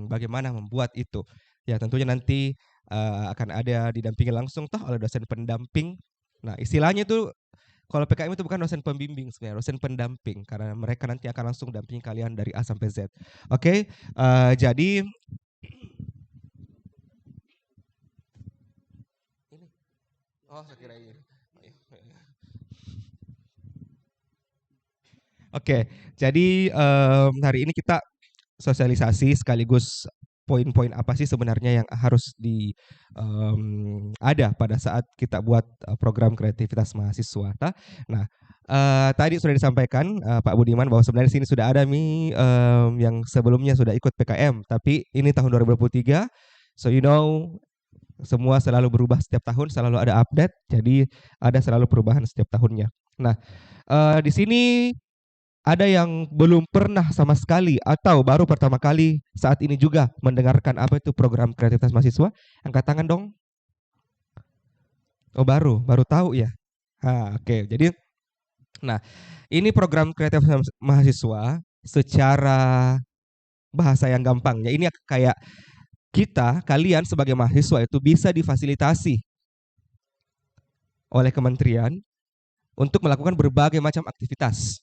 bagaimana membuat itu. Ya tentunya nanti akan ada didampingi langsung toh oleh dosen pendamping. Nah istilahnya itu kalau PKM itu bukan dosen pembimbing sebenarnya, dosen pendamping karena mereka nanti akan langsung dampingi kalian dari A sampai Z. Oke, jadi ini, saya kira ini. Oke, jadi hari ini kita sosialisasi sekaligus poin-poin apa sih sebenarnya yang harus ada pada saat kita buat program kreativitas mahasiswa. Nah, tadi sudah disampaikan Pak Budiman bahwa sebenarnya sini sudah ada yang sebelumnya sudah ikut PKM, tapi ini tahun 2023, so you know semua selalu berubah setiap tahun, selalu ada update, jadi ada selalu perubahan setiap tahunnya. Nah, di sini ada yang belum pernah sama sekali atau baru pertama kali saat ini juga mendengarkan apa itu program kreativitas mahasiswa? Angkat tangan dong. Oh baru tahu ya. Oke. Jadi, nah ini program kreativitas mahasiswa secara bahasa yang gampangnya ini kayak kalian sebagai mahasiswa itu bisa difasilitasi oleh kementerian untuk melakukan berbagai macam aktivitas.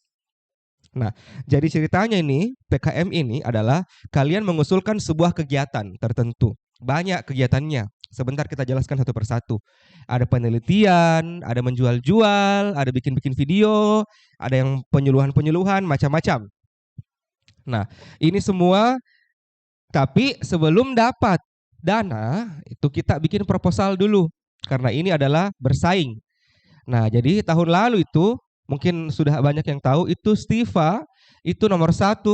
Nah, jadi ceritanya ini, PKM ini adalah kalian mengusulkan sebuah kegiatan tertentu. Banyak kegiatannya. Sebentar kita jelaskan satu persatu. Ada penelitian, ada menjual-jual, ada bikin-bikin video, ada yang penyuluhan-penyuluhan, macam-macam. Nah, ini semua, tapi sebelum dapat dana, itu kita bikin proposal dulu. Karena ini adalah bersaing. Nah, jadi tahun lalu itu, mungkin sudah banyak yang tahu itu Stiva itu nomor 1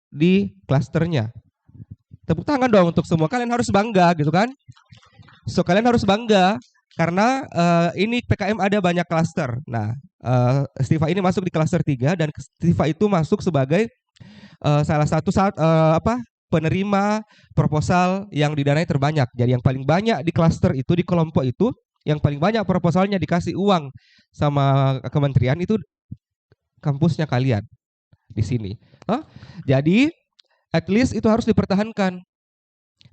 di klasternya. Tepuk tangan dong untuk semua, kalian harus bangga gitu kan. So kalian harus bangga karena ini PKM ada banyak klaster. Nah, Stiva ini masuk di klaster 3 dan Stiva itu masuk sebagai salah satu penerima proposal yang didanai terbanyak. Jadi yang paling banyak di klaster itu, di kelompok itu, yang paling banyak proposalnya dikasih uang sama kementerian itu kampusnya kalian di sini. Jadi at least itu harus dipertahankan.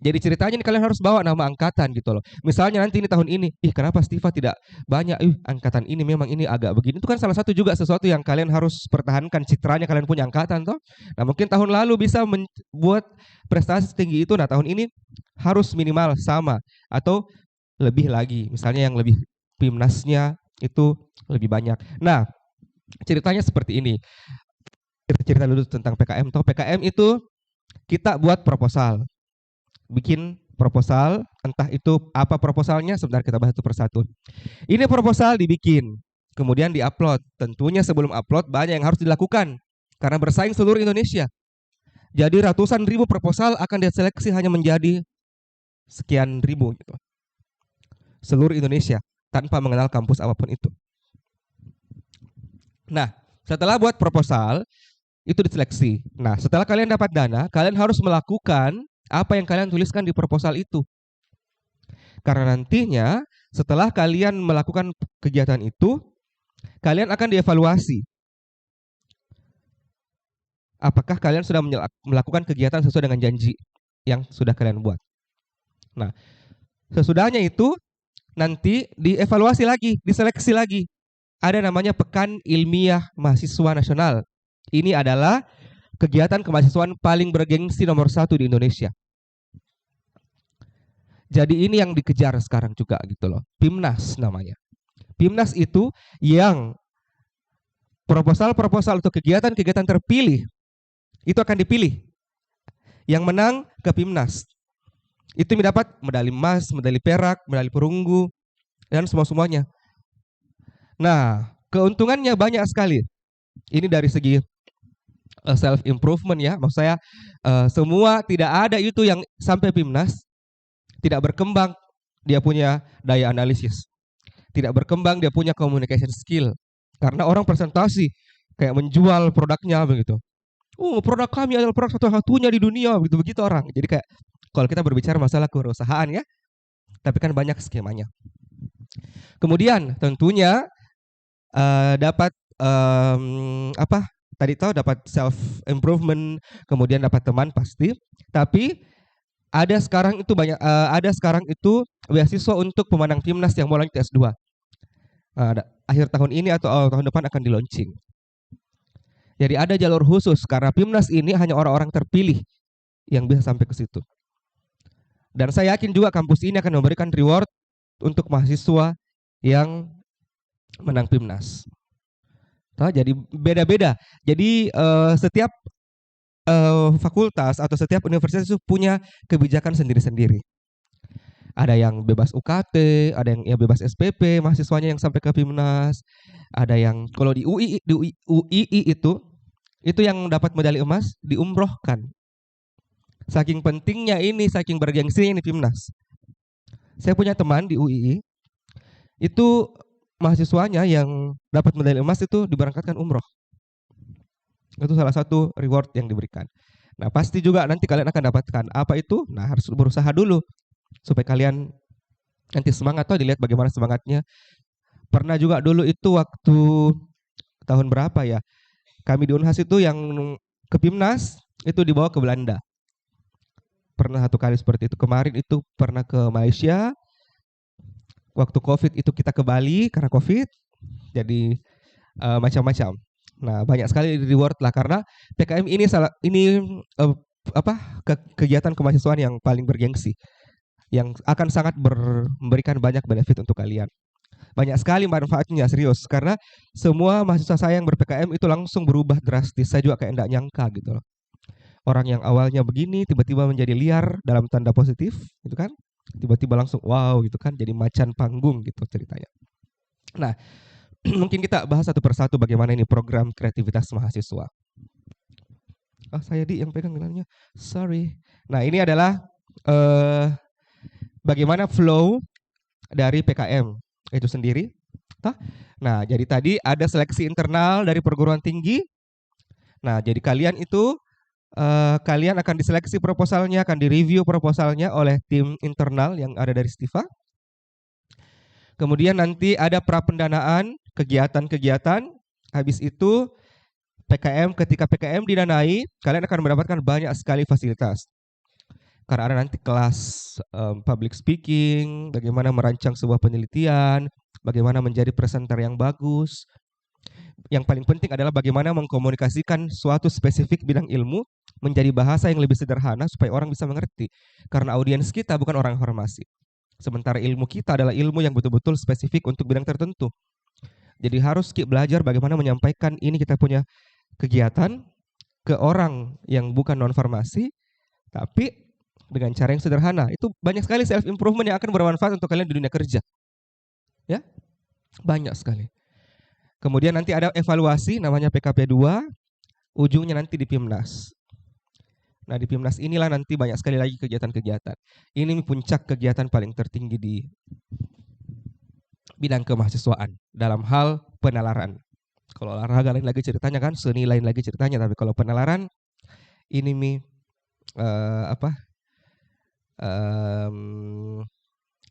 Jadi ceritanya ini kalian harus bawa nama angkatan gitu loh. Misalnya nanti ini tahun ini, kenapa Stiva tidak banyak? Angkatan ini memang ini agak begini. Itu kan salah satu juga sesuatu yang kalian harus pertahankan, citranya kalian punya angkatan toh. Nah mungkin tahun lalu bisa membuat prestasi setinggi itu. Nah tahun ini harus minimal sama atau lebih lagi, misalnya yang lebih PIMNASnya itu lebih banyak. Nah, ceritanya seperti ini. Kita cerita dulu tentang PKM. PKM itu kita buat proposal. Bikin proposal, entah itu apa proposalnya, sebentar kita bahas itu persatu. Ini proposal dibikin, kemudian diupload. Tentunya sebelum upload banyak yang harus dilakukan, karena bersaing seluruh Indonesia. Jadi ratusan ribu proposal akan diseleksi hanya menjadi sekian ribu gitu. Seluruh Indonesia tanpa mengenal kampus apapun itu. Nah, setelah buat proposal itu diseleksi. Nah, setelah kalian dapat dana, kalian harus melakukan apa yang kalian tuliskan di proposal itu. Karena nantinya setelah kalian melakukan kegiatan itu, kalian akan dievaluasi. Apakah kalian sudah melakukan kegiatan sesuai dengan janji yang sudah kalian buat. Nah, sesudahnya itu nanti dievaluasi lagi, diseleksi lagi. Ada namanya Pekan Ilmiah Mahasiswa Nasional. Ini adalah kegiatan kemahasiswaan paling bergengsi nomor 1 di Indonesia. Jadi ini yang dikejar sekarang juga gitu loh. PIMNAS namanya. PIMNAS itu yang proposal-proposal untuk kegiatan-kegiatan terpilih itu akan dipilih. Yang menang ke PIMNAS. Itu mendapat medali emas, medali perak, medali perunggu, dan semua-semuanya. Nah, keuntungannya banyak sekali. Ini dari segi self improvement ya. Maksud saya semua tidak ada itu yang sampai PIMNAS tidak berkembang dia punya daya analisis. Tidak berkembang dia punya communication skill. Karena orang presentasi kayak menjual produknya begitu. Produk kami adalah produk satu-satunya di dunia begitu orang. Jadi kayak kalau kita berbicara masalah kewirausahaan ya, tapi kan banyak skemanya. Kemudian tentunya dapat tadi tahu dapat self improvement, kemudian dapat teman pasti, tapi Ada sekarang itu beasiswa untuk pemenang timnas yang mau lanjut S2. Akhir tahun ini atau awal tahun depan akan di-launching. Jadi ada jalur khusus karena Pimnas ini hanya orang-orang terpilih yang bisa sampai ke situ. Dan saya yakin juga kampus ini akan memberikan reward untuk mahasiswa yang menang Pimnas. Jadi beda-beda. Jadi setiap fakultas atau setiap universitas itu punya kebijakan sendiri-sendiri. Ada yang bebas UKT, ada yang bebas SPP, mahasiswanya yang sampai ke Pimnas. Ada yang kalau di UII itu yang dapat medali emas diumrohkan. Saking pentingnya ini, saking bergengsi ini Pimnas. Saya punya teman di UII, itu mahasiswanya yang dapat medali emas itu diberangkatkan umroh. Itu salah satu reward yang diberikan. Nah, pasti juga nanti kalian akan dapatkan. Apa itu? Nah, harus berusaha dulu supaya kalian nanti semangat tuh dilihat bagaimana semangatnya. Pernah juga dulu itu waktu tahun berapa ya? Kami di Unhas itu yang ke Pimnas itu dibawa ke Belanda. Pernah satu kali seperti itu. Kemarin itu pernah ke Malaysia. Waktu COVID itu kita ke Bali karena COVID. Jadi macam-macam. Nah, banyak sekali reward lah karena PKM ini kegiatan kemahasiswaan yang paling bergengsi, yang akan sangat memberikan banyak benefit untuk kalian. Banyak sekali manfaatnya, serius. Karena semua mahasiswa saya yang ber-PKM itu langsung berubah drastis. Saya juga kayak enggak nyangka gitu loh. Orang yang awalnya begini tiba-tiba menjadi liar dalam tanda positif, gitu kan? Tiba-tiba langsung wow gitu kan, jadi macan panggung gitu ceritanya. Nah, mungkin kita bahas satu persatu bagaimana ini program kreativitas mahasiswa. Saya yang pegang gelarnya. Sorry. Nah, ini adalah bagaimana flow dari PKM itu sendiri. Nah, jadi tadi ada seleksi internal dari perguruan tinggi. Nah, jadi kalian itu kalian akan diseleksi proposalnya, akan direview proposalnya oleh tim internal yang ada dari Stiva. Kemudian nanti ada prapendanaan, kegiatan-kegiatan. Habis itu ketika PKM didanai, kalian akan mendapatkan banyak sekali fasilitas. Karena ada nanti kelas public speaking, bagaimana merancang sebuah penelitian, bagaimana menjadi presenter yang bagus. Yang paling penting adalah bagaimana mengkomunikasikan suatu spesifik bidang ilmu menjadi bahasa yang lebih sederhana supaya orang bisa mengerti. Karena audiens kita bukan orang farmasi. Sementara ilmu kita adalah ilmu yang betul-betul spesifik untuk bidang tertentu. Jadi harus belajar bagaimana menyampaikan ini kita punya kegiatan ke orang yang bukan non-farmasi, tapi dengan cara yang sederhana. Itu banyak sekali self-improvement yang akan bermanfaat untuk kalian di dunia kerja. Ya, banyak sekali. Kemudian nanti ada evaluasi namanya PKP 2, ujungnya nanti di Pimnas. Nah, di Pimnas inilah nanti banyak sekali lagi kegiatan-kegiatan. Ini puncak kegiatan paling tertinggi di bidang kemahasiswaan dalam hal penalaran. Kalau olahraga lain lagi ceritanya kan, seni lain lagi ceritanya, tapi kalau penalaran ini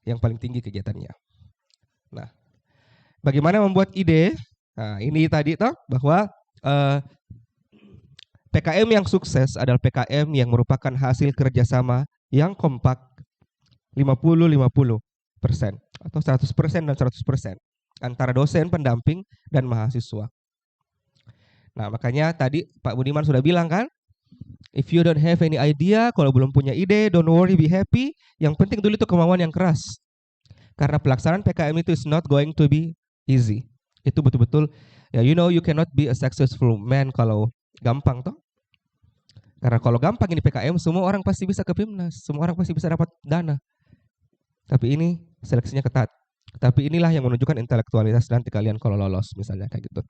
yang paling tinggi kegiatannya. Nah, bagaimana membuat ide? Nah, ini tadi bahwa PKM yang sukses adalah PKM yang merupakan hasil kerjasama yang kompak 50-50% atau 100% dan 100% antara dosen, pendamping, dan mahasiswa. Nah, makanya tadi Pak Budiman sudah bilang kan, if you don't have any idea, kalau belum punya ide, don't worry, be happy. Yang penting dulu itu kemauan yang keras. Karena pelaksanaan PKM itu is not going to be easy. Itu betul-betul, ya you cannot be a successful man kalau gampang toh. Karena kalau gampang ini PKM, semua orang pasti bisa ke Pimnas, semua orang pasti bisa dapat dana. Tapi ini seleksinya ketat. Tapi inilah yang menunjukkan intelektualitas nanti kalian kalau lolos misalnya kayak gitu.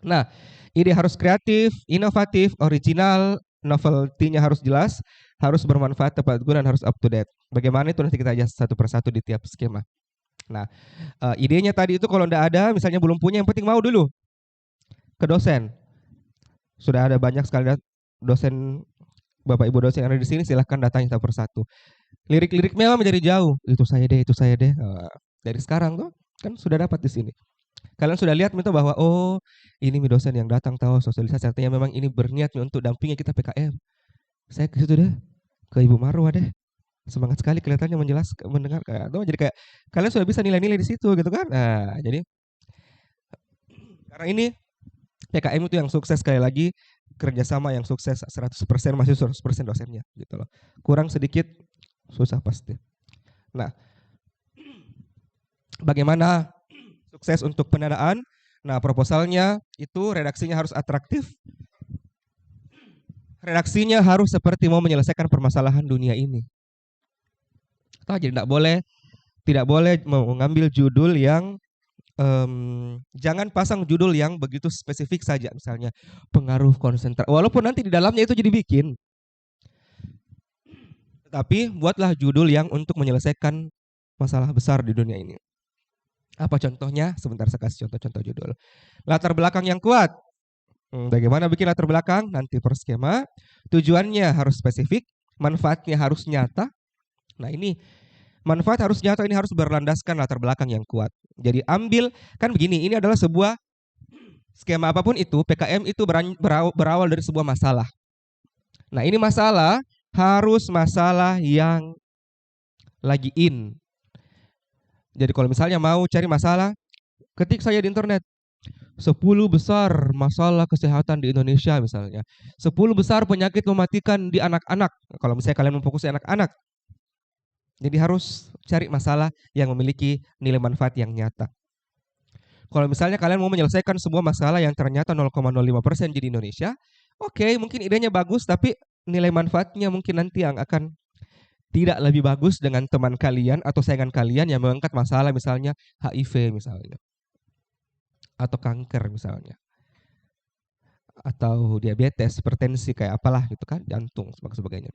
Nah, ide harus kreatif, inovatif, original, novelty-nya harus jelas, harus bermanfaat, tepat guna, dan harus up to date. Bagaimana itu nanti kita aja satu persatu di tiap skema. Nah, idenya tadi itu kalau tidak ada, misalnya belum punya, yang penting mau dulu ke dosen. Sudah ada banyak sekali dosen, Bapak Ibu dosen yang ada di sini, silahkan datanya satu persatu. Lirik-lirik memang menjadi jauh. Itu saya deh. Dari sekarang tuh kan sudah dapat di sini. Kalian sudah lihat itu bahwa ini dosen yang datang tahu sosialisasi, artinya memang ini berniat untuk dampingi kita PKM. Saya ke situ deh, ke Ibu Marwa deh. Semangat sekali kelihatannya mendengar kayak tuh, jadi kayak kalian sudah bisa nilai-nilai di situ gitu kan. Nah, jadi karena ini PKM itu yang sukses sekali lagi, kerjasama yang sukses 100% masih 100% dosennya gitu loh. Kurang sedikit susah pasti. Nah, bagaimana sukses untuk pendanaan? Nah, proposalnya itu redaksinya harus atraktif. Redaksinya harus seperti mau menyelesaikan permasalahan dunia ini. Jadi tidak boleh mengambil judul yang jangan pasang judul yang begitu spesifik saja, misalnya pengaruh konsentrasi. Walaupun nanti di dalamnya itu jadi bikin, tapi buatlah judul yang untuk menyelesaikan masalah besar di dunia ini. Apa contohnya? Sebentar saya kasih contoh-contoh judul. Latar belakang yang kuat. Bagaimana bikin latar belakang? Nanti per skema. Tujuannya harus spesifik, manfaatnya harus nyata. Nah, ini manfaat harus nyata, ini harus berlandaskan latar belakang yang kuat. Jadi ambil, kan begini, ini adalah sebuah skema apapun itu, PKM itu berawal dari sebuah masalah. Nah, ini masalah harus masalah yang lagi in. Jadi kalau misalnya mau cari masalah, ketik saya di internet 10 besar masalah kesehatan di Indonesia misalnya. 10 besar penyakit mematikan di anak-anak. Kalau misalnya kalian memfokuskan anak-anak. Jadi harus cari masalah yang memiliki nilai manfaat yang nyata. Kalau misalnya kalian mau menyelesaikan sebuah masalah yang ternyata 0,05% di Indonesia, oke, mungkin idenya bagus, tapi nilai manfaatnya mungkin nanti yang akan tidak lebih bagus dengan teman kalian atau saingan kalian yang mengangkat masalah misalnya HIV misalnya. Atau kanker misalnya. Atau diabetes, hipertensi kayak apalah gitu kan, jantung dan sebagainya.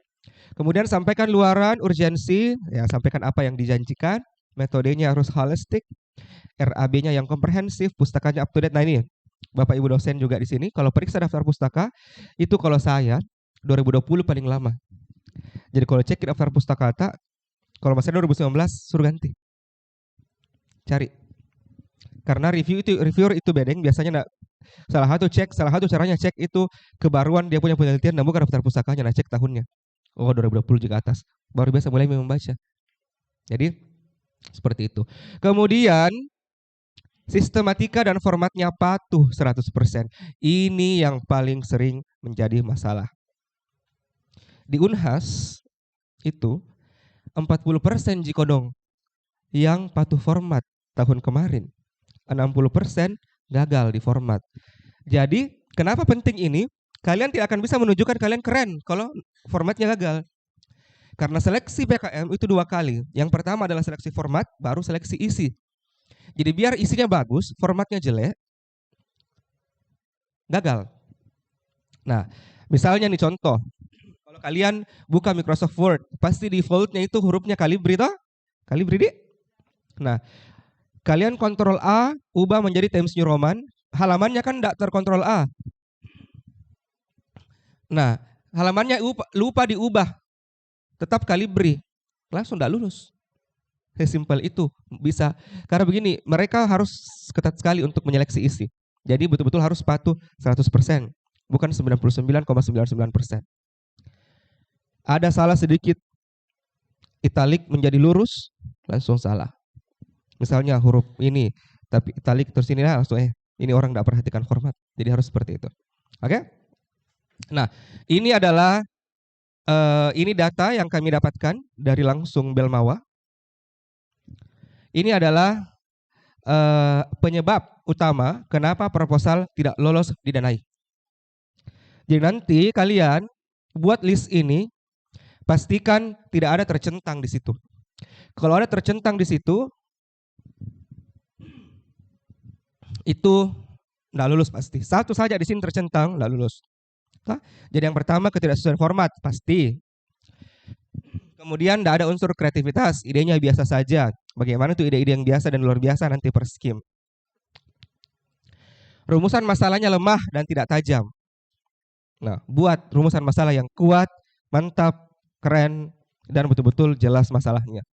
Kemudian sampaikan luaran, urgensi, ya sampaikan apa yang dijanjikan, metodenya harus holistik, RAB-nya yang komprehensif, pustakanya up to date. Nah ini Bapak Ibu dosen juga di sini, kalau periksa daftar pustaka, itu kalau saya 2020 paling lama. Jadi kalau cek daftar pustaka, kalau masih 2019 suruh ganti. Cari. Karena reviewer itu bedeng biasanya salah satu caranya cek itu kebaruan dia punya penelitian dan bukan daftar pustakanya, nah cek tahunnya. Oh 2020 juga atas. Baru biasa mulai membaca. Jadi seperti itu. Kemudian sistematika dan formatnya patuh 100%. Ini yang paling sering menjadi masalah. Di Unhas itu 40% Jikodong yang patuh format tahun kemarin. 60% gagal di format. Jadi, kenapa penting ini? Kalian tidak akan bisa menunjukkan kalian keren kalau formatnya gagal. Karena seleksi PKM itu 2 kali. Yang pertama adalah seleksi format, baru seleksi isi. Jadi biar isinya bagus, formatnya jelek, gagal. Nah, misalnya nih contoh. Kalau kalian buka Microsoft Word, pasti defaultnya itu hurufnya Calibri toh? Calibri. Nah, kalian kontrol A, ubah menjadi Times New Roman, halamannya kan tidak terkontrol A. Nah, halamannya lupa diubah, tetap Calibri, langsung tidak lulus. Sesimpel itu bisa. Karena begini, mereka harus ketat sekali untuk menyeleksi isi. Jadi betul-betul harus patuh 100%, bukan 99,99%. Ada salah sedikit, italik menjadi lurus, langsung salah. Misalnya huruf ini, tapi italik terus ini langsung ini orang tidak perhatikan format. Jadi harus seperti itu. Oke? Nah, ini adalah ini data yang kami dapatkan dari langsung Belmawa. Ini adalah penyebab utama kenapa proposal tidak lolos didanai. Jadi nanti kalian buat list ini, pastikan tidak ada tercentang di situ. Kalau ada tercentang di situ, itu tidak lulus pasti. Satu saja di sini tercentang, tidak lulus. Jadi yang pertama ketidaksesuaian format, pasti. Kemudian tidak ada unsur kreativitas, idenya biasa saja. Bagaimana tuh ide-ide yang biasa dan luar biasa nanti per skim. Rumusan masalahnya lemah dan tidak tajam. Nah, buat rumusan masalah yang kuat, mantap, keren, dan betul-betul jelas masalahnya.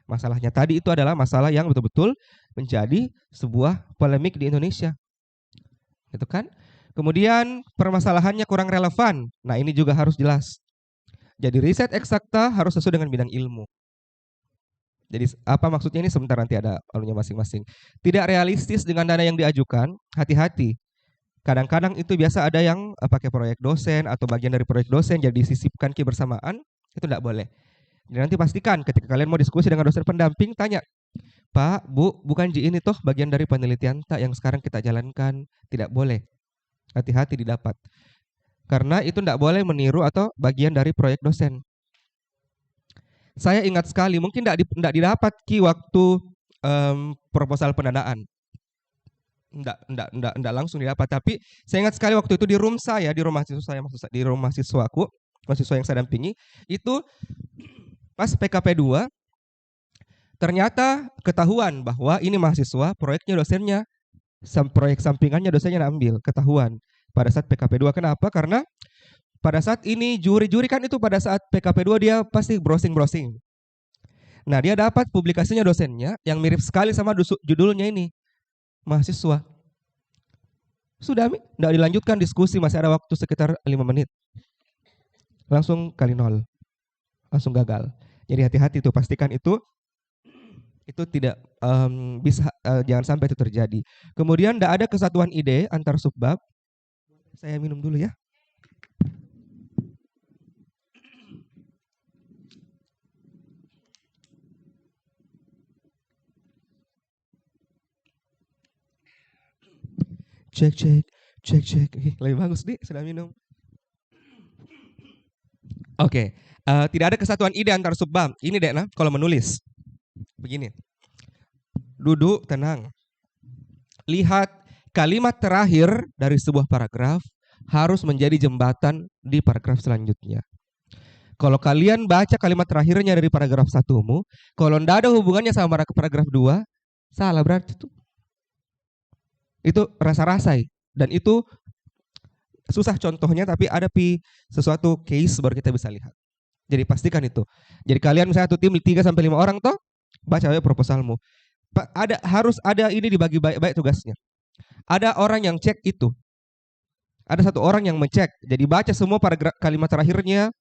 Masalahnya tadi itu adalah masalah yang betul-betul menjadi sebuah polemik di Indonesia. Gitu kan? Kemudian permasalahannya kurang relevan. Nah, ini juga harus jelas. Jadi riset eksakta harus sesuai dengan bidang ilmu. Jadi apa maksudnya ini sebentar nanti ada alunya masing-masing. Tidak realistis dengan dana yang diajukan, hati-hati. Kadang-kadang itu biasa ada yang pakai proyek dosen atau bagian dari proyek dosen jadi disisipkan kebersamaan, itu tidak boleh. Jadi nanti pastikan ketika kalian mau diskusi dengan dosen pendamping, tanya, Pak, Bu, bukan ini toh bagian dari penelitian tak yang sekarang kita jalankan, tidak boleh. Hati-hati didapat. Karena itu tidak boleh meniru atau bagian dari proyek dosen. Saya ingat sekali, mungkin tidak didapat waktu proposal pendanaan. Enggak langsung didapat, tapi saya ingat sekali waktu itu di room saya, di rumah mahasiswa saya, di rumah mahasiswaku, mahasiswa yang saya dampingi, itu pas PKP 2 ternyata ketahuan bahwa ini mahasiswa, proyeknya dosennya, proyek sampingannya dosennya ambil, ketahuan pada saat PKP 2. Kenapa? Karena pada saat ini juri-juri kan itu pada saat PKP 2 dia pasti browsing-browsing. Nah, dia dapat publikasinya dosennya yang mirip sekali sama judulnya ini. Mahasiswa. Sudah, tidak dilanjutkan diskusi, masih ada waktu sekitar 5 menit. Langsung kali 0. Langsung gagal. Jadi hati-hati tuh, pastikan itu tidak bisa, jangan sampai itu terjadi. Kemudian tidak ada kesatuan ide antar subbab. Saya minum dulu ya. Cek. Lebih bagus nih, sudah minum. Oke, tidak ada kesatuan ide antar subbab. Ini deh, nah, kalau menulis begini. Duduk tenang. Lihat kalimat terakhir dari sebuah paragraf harus menjadi jembatan di paragraf selanjutnya. Kalau kalian baca kalimat terakhirnya dari paragraf 1-mu, kalau tidak ada hubungannya sama paragraf 2, salah berarti itu. Itu rasa-rasai. Dan itu susah contohnya, tapi ada sesuatu case baru kita bisa lihat. Jadi pastikan itu. Jadi kalian misalnya satu tim 3-5 orang toh, baca aja proposalmu. Harus ada ini dibagi baik-baik tugasnya. Ada orang yang cek itu. Ada satu orang yang mencek. Jadi baca semua kalimat terakhirnya,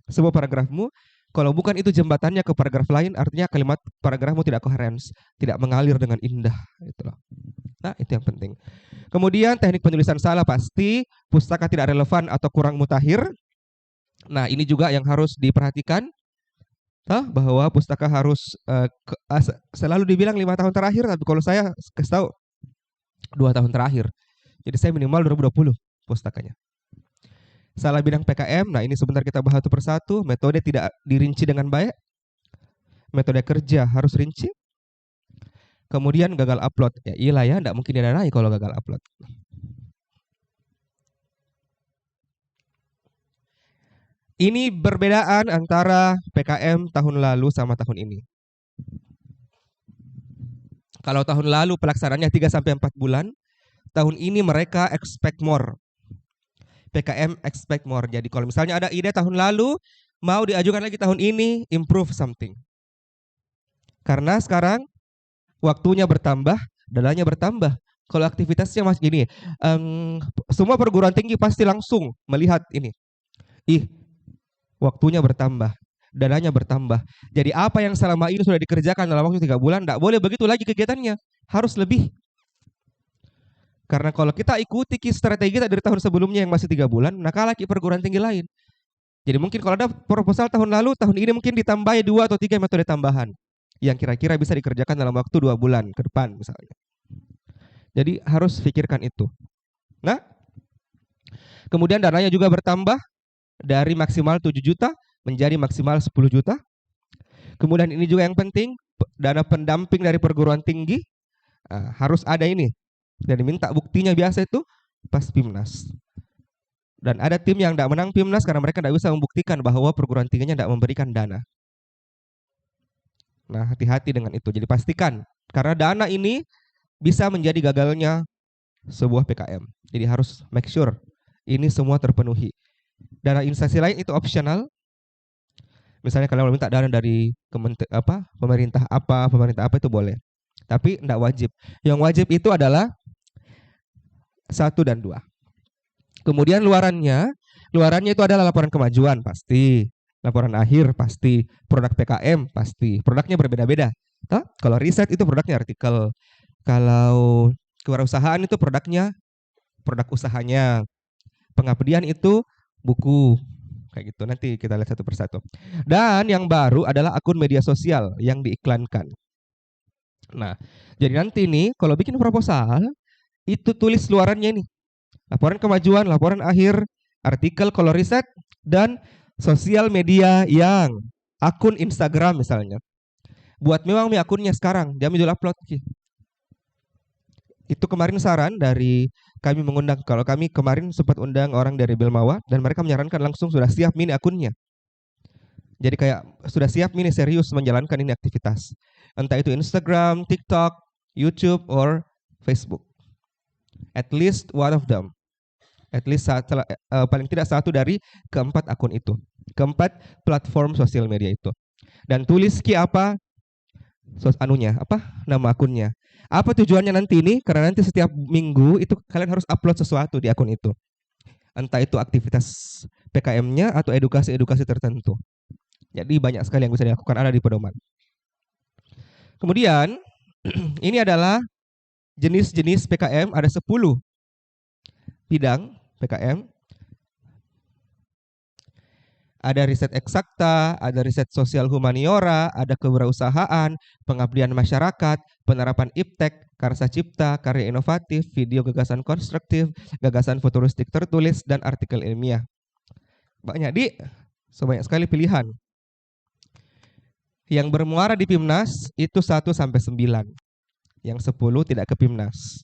semua paragrafmu. Kalau bukan itu jembatannya ke paragraf lain, artinya kalimat paragrafmu tidak koheren, tidak mengalir dengan indah. Itulah. Nah, itu yang penting. Kemudian teknik penulisan salah pasti, pustaka tidak relevan atau kurang mutakhir. Nah, ini juga yang harus diperhatikan. Bahwa pustaka harus selalu dibilang 5 tahun terakhir, tapi kalau saya kasih tahu 2 tahun terakhir. Jadi saya minimal 2020 pustakanya. Salah bidang PKM, nah ini sebentar kita bahas satu persatu. Metode tidak dirinci dengan baik. Metode kerja harus rinci. Kemudian gagal upload. Ya iyalah ya, tidak mungkin didanai kalau gagal upload. Ini perbedaan antara PKM tahun lalu sama tahun ini. Kalau tahun lalu pelaksanaannya 3-4 bulan, tahun ini mereka expect more. PKM expect more. Jadi kalau misalnya ada ide tahun lalu, mau diajukan lagi tahun ini, improve something. Karena sekarang waktunya bertambah, dananya bertambah. Kalau aktivitasnya masih gini, semua perguruan tinggi pasti langsung melihat ini. Waktunya bertambah, dananya bertambah. Jadi apa yang selama ini sudah dikerjakan dalam waktu 3 bulan, tidak boleh begitu lagi kegiatannya. Harus lebih. Karena kalau kita ikuti strategi kita dari tahun sebelumnya yang masih 3 bulan, nah kalah perguruan tinggi lain. Jadi mungkin kalau ada proposal tahun lalu, tahun ini mungkin ditambahi 2 atau 3 metode tambahan yang kira-kira bisa dikerjakan dalam waktu 2 bulan ke depan misalnya. Jadi harus pikirkan itu. Nah, kemudian dananya juga bertambah dari maksimal 7 juta menjadi maksimal 10 juta. Kemudian ini juga yang penting, dana pendamping dari perguruan tinggi harus ada ini. Dan diminta buktinya biasa itu pas PIMNAS. Dan ada tim yang tidak menang PIMNAS karena mereka tidak bisa membuktikan bahwa perguruan tingginya tidak memberikan dana. Nah, hati-hati dengan itu. Jadi pastikan, karena dana ini bisa menjadi gagalnya sebuah PKM. Jadi harus make sure ini semua terpenuhi. Dana instansi lain itu optional. Misalnya kalian minta dana dari pemerintah apa itu boleh. Tapi tidak wajib. Yang wajib itu adalah 1 dan 2. Kemudian luarannya itu adalah laporan kemajuan pasti. Laporan akhir pasti, produk PKM pasti, produknya berbeda-beda. Kalau riset itu produknya artikel, kalau kewirausahaan itu produknya produk usahanya, pengabdian itu buku, kayak gitu. Nanti kita lihat satu persatu. Dan yang baru adalah akun media sosial yang diiklankan. Nah, jadi nanti nih kalau bikin proposal itu tulis luarannya ini. Laporan kemajuan, laporan akhir, artikel kalau riset, dan sosial media yang akun Instagram misalnya. Buat memang akunnya sekarang, dia jual upload. Itu kemarin saran dari kami mengundang, kalau kami kemarin sempat undang orang dari Belmawa dan mereka menyarankan langsung sudah siap mini akunnya. Jadi kayak sudah siap mini serius menjalankan ini aktivitas. Entah itu Instagram, TikTok, YouTube, or Facebook. At least one of them. At least paling tidak satu dari keempat akun itu. Keempat platform sosial media itu. Dan tulis apa? Nama akunnya. Apa tujuannya nanti ini? Karena nanti setiap minggu itu kalian harus upload sesuatu di akun itu. Entah itu aktivitas PKM-nya atau edukasi-edukasi tertentu. Jadi banyak sekali yang bisa dilakukan ada di pedoman. Kemudian ini adalah jenis-jenis PKM, ada 10 bidang PKM. Ada riset eksakta, ada riset sosial humaniora, ada kewirausahaan, pengabdian masyarakat, penerapan iptek, karsa cipta, karya inovatif, video gagasan konstruktif, gagasan futuristik tertulis, dan artikel ilmiah. Banyak sebanyak sekali pilihan. Yang bermuara di PIMNAS itu 1 sampai 9. Yang 10 tidak ke PIMNAS.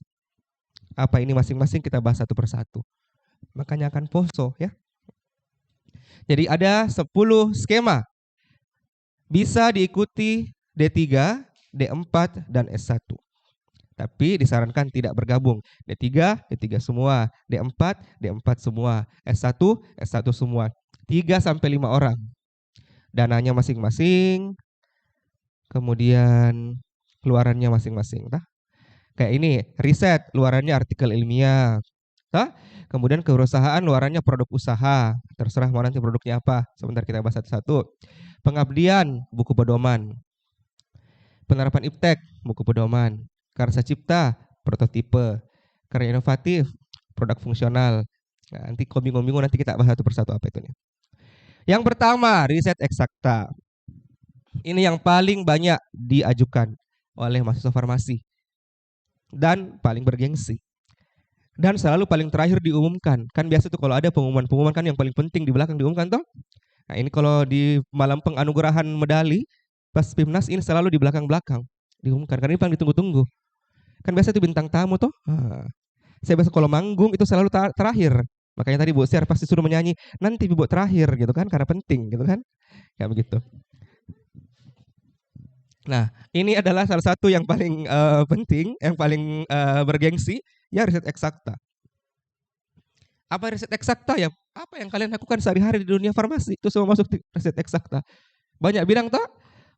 Apa ini masing-masing kita bahas satu persatu. Makanya akan poso ya. Jadi ada 10 skema. Bisa diikuti D3, D4, dan S1. Tapi disarankan tidak bergabung. D3, D3 semua. D4, D4 semua. S1, S1 semua. 3 sampai 5 orang. Dananya masing-masing. Kemudian keluarannya masing-masing. Kayak ini, riset, luarannya artikel ilmiah. Kemudian kewirausahaan, luarannya produk usaha. Terserah mau nanti produknya apa. Sebentar kita bahas satu-satu. Pengabdian, buku pedoman. Penerapan iptek, buku pedoman. Karsa cipta, prototipe. Karya inovatif, produk fungsional. Nah, nanti kau bingung-bingung nanti kita bahas satu persatu apa itu nih. Yang pertama, riset eksakta. Ini yang paling banyak diajukan oleh mahasiswa farmasi. Dan paling bergengsi. Dan selalu paling terakhir diumumkan. Kan biasa tuh kalau ada pengumuman-pengumuman kan yang paling penting di belakang diumumkan toh. Nah ini kalau di malam penganugerahan medali, pas PIMNAS ini selalu di belakang-belakang diumumkan. Karena ini paling ditunggu-tunggu. Kan biasa itu bintang tamu toh. Saya biasa kalau manggung itu selalu terakhir. Makanya tadi Bu Siar pasti suruh menyanyi nanti Bu terakhir gitu kan. Karena penting gitu kan. Kayak begitu. Nah ini adalah salah satu yang paling penting, yang paling bergengsi. Ya riset eksakta. Apa riset eksakta ya? Apa yang kalian lakukan sehari-hari di dunia farmasi itu semua masuk di riset eksakta. Banyak bidang toh?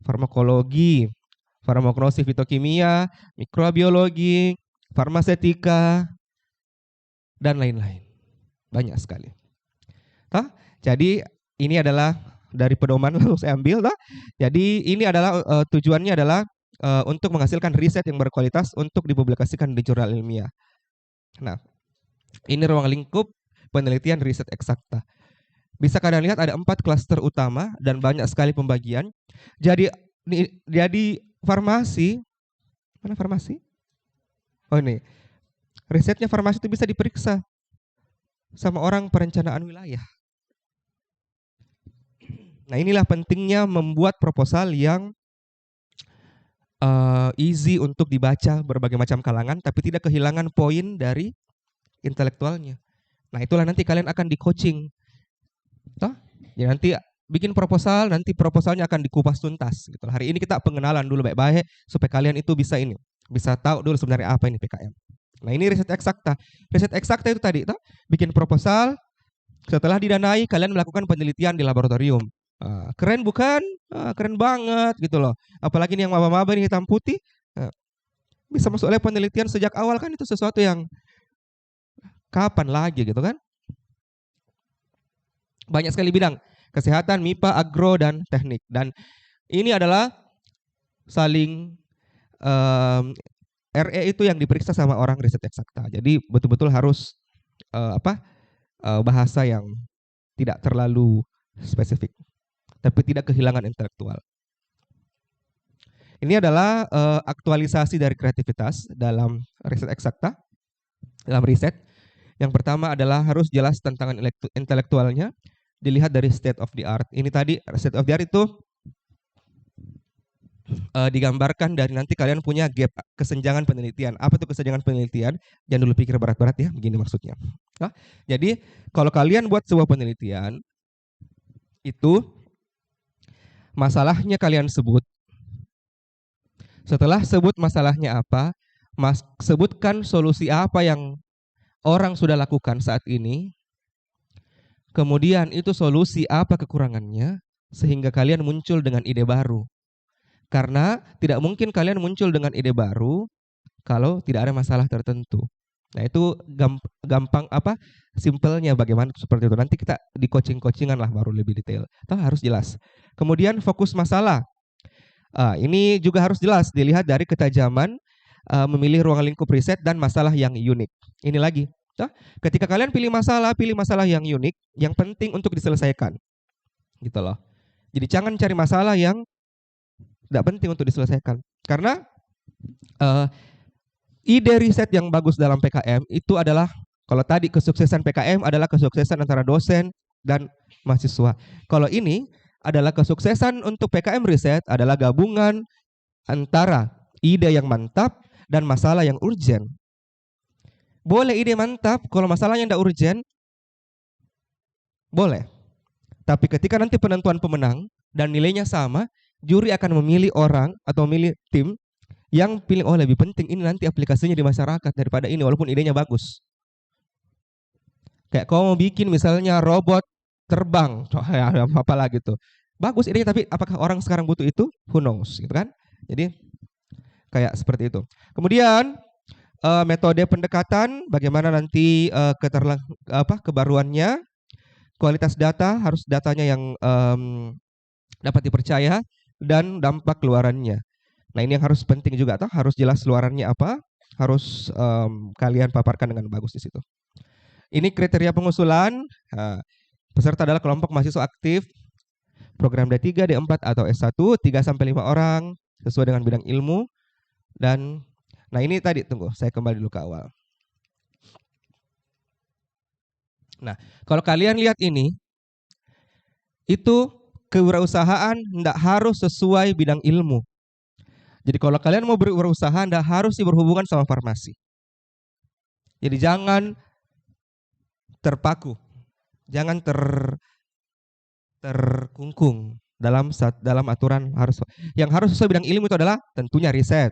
Farmakologi, farmakologi fitokimia, mikrobiologi, farmasetika, dan lain-lain. Banyak sekali. Jadi ini adalah dari pedoman lalu saya ambil. Jadi ini adalah tujuannya adalah untuk menghasilkan riset yang berkualitas untuk dipublikasikan di jurnal ilmiah. Nah, ini ruang lingkup penelitian riset eksakta. Bisa kalian lihat ada 4 klaster utama dan banyak sekali pembagian. Jadi farmasi, mana farmasi? Oh ini, risetnya farmasi itu bisa diperiksa sama orang perencanaan wilayah. Nah inilah pentingnya membuat proposal yang easy untuk dibaca berbagai macam kalangan, tapi tidak kehilangan poin dari intelektualnya. Nah itulah nanti kalian akan di-coaching. Jadi nanti bikin proposal, nanti proposalnya akan dikupas tuntas. Gitu. Hari ini kita pengenalan dulu baik-baik supaya kalian itu bisa tahu dulu sebenarnya apa ini PKM. Nah ini riset eksakta. Riset eksakta itu tadi, bikin proposal, setelah didanai kalian melakukan penelitian di laboratorium. Keren bukan? Keren banget gitu loh. Apalagi yang maba-maba ini hitam putih, bisa masuk oleh penelitian sejak awal kan itu sesuatu yang kapan lagi gitu kan? Banyak sekali bidang. kesehatan, MIPA, agro, dan teknik. Dan ini adalah saling RE itu yang diperiksa sama orang riset eksakta. Jadi betul-betul harus bahasa yang tidak terlalu spesifik, tapi tidak kehilangan intelektual. Ini adalah aktualisasi dari kreativitas dalam riset eksakta. Dalam riset, yang pertama adalah harus jelas tantangan intelektualnya, dilihat dari state of the art. Ini tadi state of the art itu digambarkan dari nanti kalian punya gap kesenjangan penelitian. Apa itu kesenjangan penelitian? Jangan dulu pikir berat-berat ya, begini maksudnya. Jadi kalau kalian buat sebuah penelitian, itu masalahnya kalian sebut. Setelah sebut masalahnya apa, sebutkan solusi apa yang orang sudah lakukan saat ini. Kemudian itu solusi apa kekurangannya, sehingga kalian muncul dengan ide baru. Karena tidak mungkin kalian muncul dengan ide baru kalau tidak ada masalah tertentu. Nah itu gampang simpelnya bagaimana seperti itu. Nanti kita di coaching-coachingan lah baru lebih detail. Itu harus jelas. Kemudian fokus masalah. Ini juga harus jelas dilihat dari ketajaman memilih ruang lingkup riset dan masalah yang unik. Ini lagi, ketika kalian pilih masalah yang unik, yang penting untuk diselesaikan, gitu loh. Jadi jangan cari masalah yang tidak penting untuk diselesaikan. Karena ide riset yang bagus dalam PKM itu adalah, kalau tadi kesuksesan PKM adalah kesuksesan antara dosen dan mahasiswa. Kalau ini adalah kesuksesan untuk PKM riset adalah gabungan antara ide yang mantap dan masalah yang urgen. Boleh ide mantap, kalau masalahnya tidak urgen, boleh. Tapi ketika nanti penentuan pemenang dan nilainya sama, juri akan memilih orang atau memilih tim yang pilih, oh lebih penting ini nanti aplikasinya di masyarakat daripada ini, walaupun idenya bagus. Kayak kau mau bikin misalnya robot terbang, apalah gitu. Bagus idenya, tapi apakah orang sekarang butuh itu? Who knows, gitu kan? Jadi kayak seperti itu. Kemudian metode pendekatan, bagaimana nanti kebaruannya, kualitas data, harus datanya yang dapat dipercaya, dan dampak keluarannya. Nah ini yang harus penting juga, harus jelas keluarannya apa, harus kalian paparkan dengan bagus di situ. Ini kriteria pengusulan. Peserta adalah kelompok mahasiswa aktif, program D3, D4 atau S1, 3-5 orang, sesuai dengan bidang ilmu. Dan nah ini tadi, tunggu, saya kembali dulu ke awal. Nah, kalau kalian lihat ini, itu kewirausahaan tidak harus sesuai bidang ilmu. Jadi kalau kalian mau berwirausaha, tidak harus berhubungan sama farmasi. Jadi jangan terpaku, jangan terkungkung dalam aturan yang harus sesuai bidang ilmu itu adalah tentunya riset.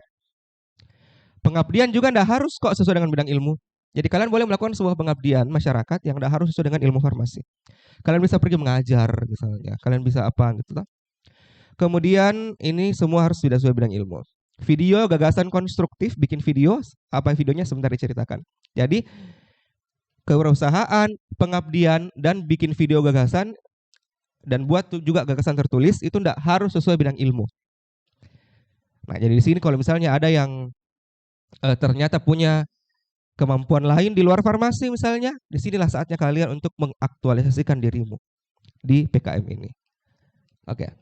Pengabdian juga tidak harus kok sesuai dengan bidang ilmu. Jadi kalian boleh melakukan sebuah pengabdian masyarakat yang tidak harus sesuai dengan ilmu farmasi. Kalian bisa pergi mengajar misalnya, kalian bisa apa gitu. Kemudian ini semua harus sudah sesuai bidang ilmu. Video, gagasan konstruktif, bikin video, apa videonya sebentar diceritakan. Jadi kewirausahaan, pengabdian, dan bikin video gagasan, dan buat juga gagasan tertulis, itu tidak harus sesuai bidang ilmu. Nah jadi di sini kalau misalnya ada yang ternyata punya kemampuan lain di luar farmasi misalnya, disinilah saatnya kalian untuk mengaktualisasikan dirimu di PKM ini. Oke.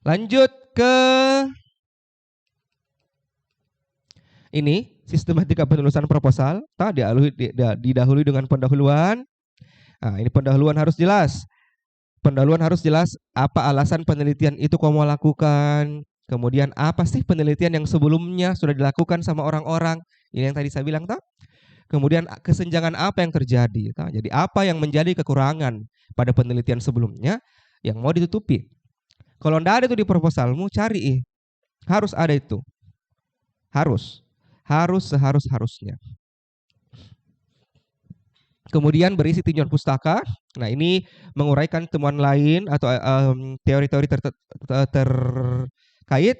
Lanjut ke ini, sistematika penulisan proposal. Didahului dengan pendahuluan. Nah, ini pendahuluan harus jelas. Pendahuluan harus jelas apa alasan penelitian itu kamu mau lakukan. Kemudian apa sih penelitian yang sebelumnya sudah dilakukan sama orang-orang. Ini yang tadi saya bilang, tak? Kemudian kesenjangan apa yang terjadi. Tak? Jadi apa yang menjadi kekurangan pada penelitian sebelumnya yang mau ditutupi. Kalau tidak ada itu di proposalmu, cari. Harus ada itu. Harusnya. Kemudian berisi tinjauan pustaka. Nah ini menguraikan temuan lain atau teori-teori terkait.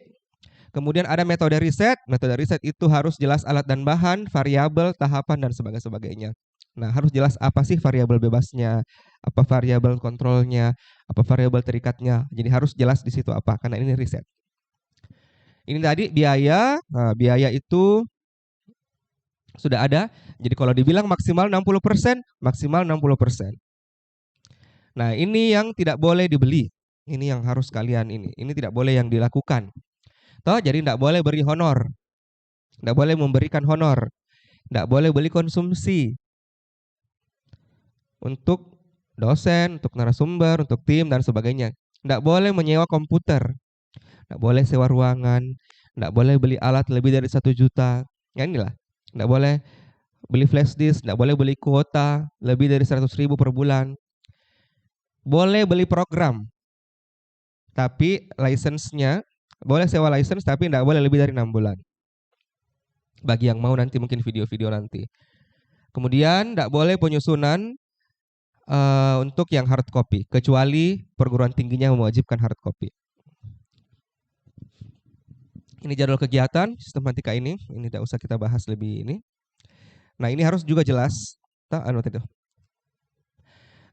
Kemudian ada metode riset. Metode riset itu harus jelas alat dan bahan, variabel, tahapan, dan sebagainya. Nah, harus jelas apa sih variabel bebasnya, apa variabel kontrolnya, apa variabel terikatnya. Jadi harus jelas di situ apa, karena ini riset. Ini tadi biaya, nah, biaya itu sudah ada. Jadi kalau dibilang maksimal 60%, maksimal 60%. Nah, ini yang tidak boleh dibeli. Ini yang harus kalian ini. Ini tidak boleh yang dilakukan. Toh, jadi tidak boleh beri honor. Tidak boleh memberikan honor. Tidak boleh beli konsumsi untuk dosen, untuk narasumber, untuk tim, dan sebagainya. Tidak boleh menyewa komputer. Tidak boleh sewa ruangan. Tidak boleh beli alat lebih dari 1 juta. Ya inilah. Tidak boleh beli flash disk. Tidak boleh beli kuota lebih dari 100.000 per bulan. Boleh beli program. Tapi license-nya, boleh sewa license tapi tidak boleh lebih dari 6 bulan. Bagi yang mau nanti mungkin video-video nanti. Kemudian tidak boleh penyusunan untuk yang hard copy, kecuali perguruan tingginya mewajibkan hard copy. Ini jadwal kegiatan sistematika ini tidak usah kita bahas lebih ini. Nah, ini harus juga jelas.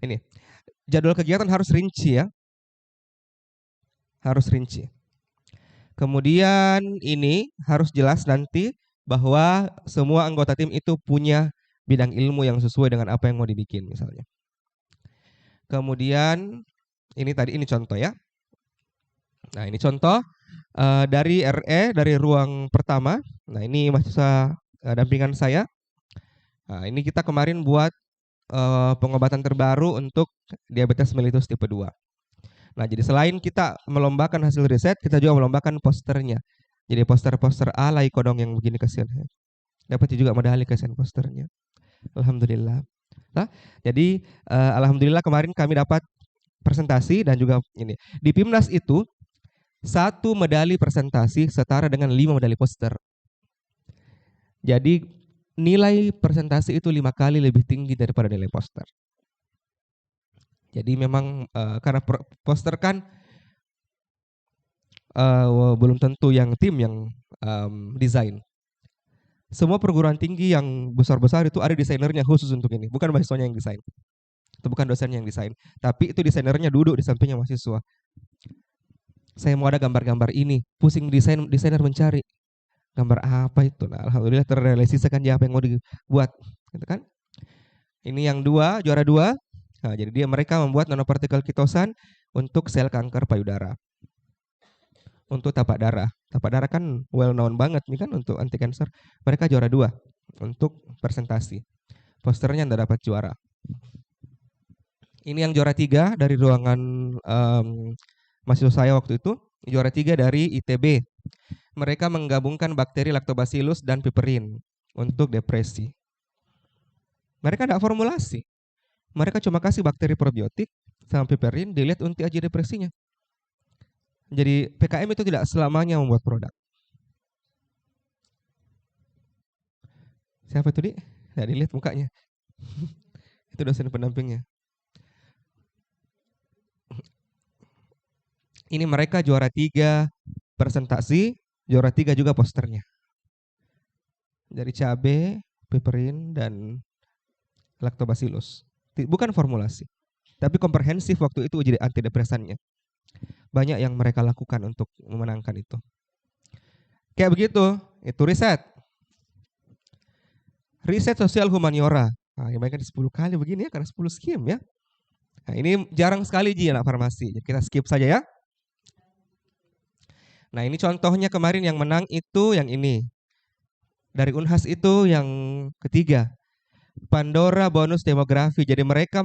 Ini jadwal kegiatan harus rinci ya, harus rinci. Kemudian ini harus jelas nanti bahwa semua anggota tim itu punya bidang ilmu yang sesuai dengan apa yang mau dibikin misalnya. Kemudian ini contoh ya. Nah, ini contoh dari RE, dari ruang pertama. Nah, ini mahasiswa dampingan saya. Nah, ini kita kemarin buat pengobatan terbaru untuk diabetes mellitus tipe 2. Nah, jadi selain kita melombakan hasil riset, kita juga melombakan posternya. Jadi poster-poster alay kodong yang begini kasihan. Dapat juga medali kasihan posternya. Alhamdulillah. Nah, jadi alhamdulillah kemarin kami dapat presentasi dan juga ini. Di PIMNAS itu 1 medali presentasi setara dengan 5 medali poster. Jadi nilai presentasi itu 5 kali lebih tinggi daripada nilai poster. Jadi memang karena poster kan belum tentu yang tim yang desain. Semua perguruan tinggi yang besar-besar itu ada desainernya khusus untuk ini, bukan mahasiswanya yang desain. Itu bukan dosennya yang desain, tapi itu desainernya duduk di sampingnya mahasiswa. Saya mau ada gambar-gambar ini, pusing desainer mencari gambar apa itu. Nah, alhamdulillah terrealisasikan dia apa yang mau dibuat, gitu kan? Ini yang juara 2. Nah, jadi mereka membuat nanopartikel kitosan untuk sel kanker payudara. Untuk tapak darah. Tapak darah kan well known banget nih kan untuk anti cancer. Mereka juara 2 untuk presentasi. Posternya tidak dapat juara. Ini yang juara 3 dari ruangan mahasiswa saya waktu itu. Juara 3 dari ITB. Mereka menggabungkan bakteri Lactobacillus dan piperin untuk depresi. Mereka tidak formulasi. Mereka cuma kasih bakteri probiotik sama piperin, dilihat untuk aja depresinya. Jadi PKM itu tidak selamanya membuat produk. Siapa itu, Dik? Nggak dilihat mukanya. Itu dosen pendampingnya. Ini mereka juara 3 presentasi, juara 3 juga posternya. Dari cabai, piperin, dan lactobacillus. Bukan formulasi, tapi komprehensif waktu itu jadi antidepresannya. Banyak yang mereka lakukan untuk memenangkan itu. Kayak begitu, itu riset. Riset sosial humaniora. Nah, yang baiknya 10 kali begini ya, karena 10 skim ya. Nah, ini jarang sekali Ji anak farmasi. Jadi kita skip saja ya. Nah, ini contohnya kemarin yang menang itu yang ini. Dari Unhas itu yang ketiga. Pandora bonus demografi. Jadi mereka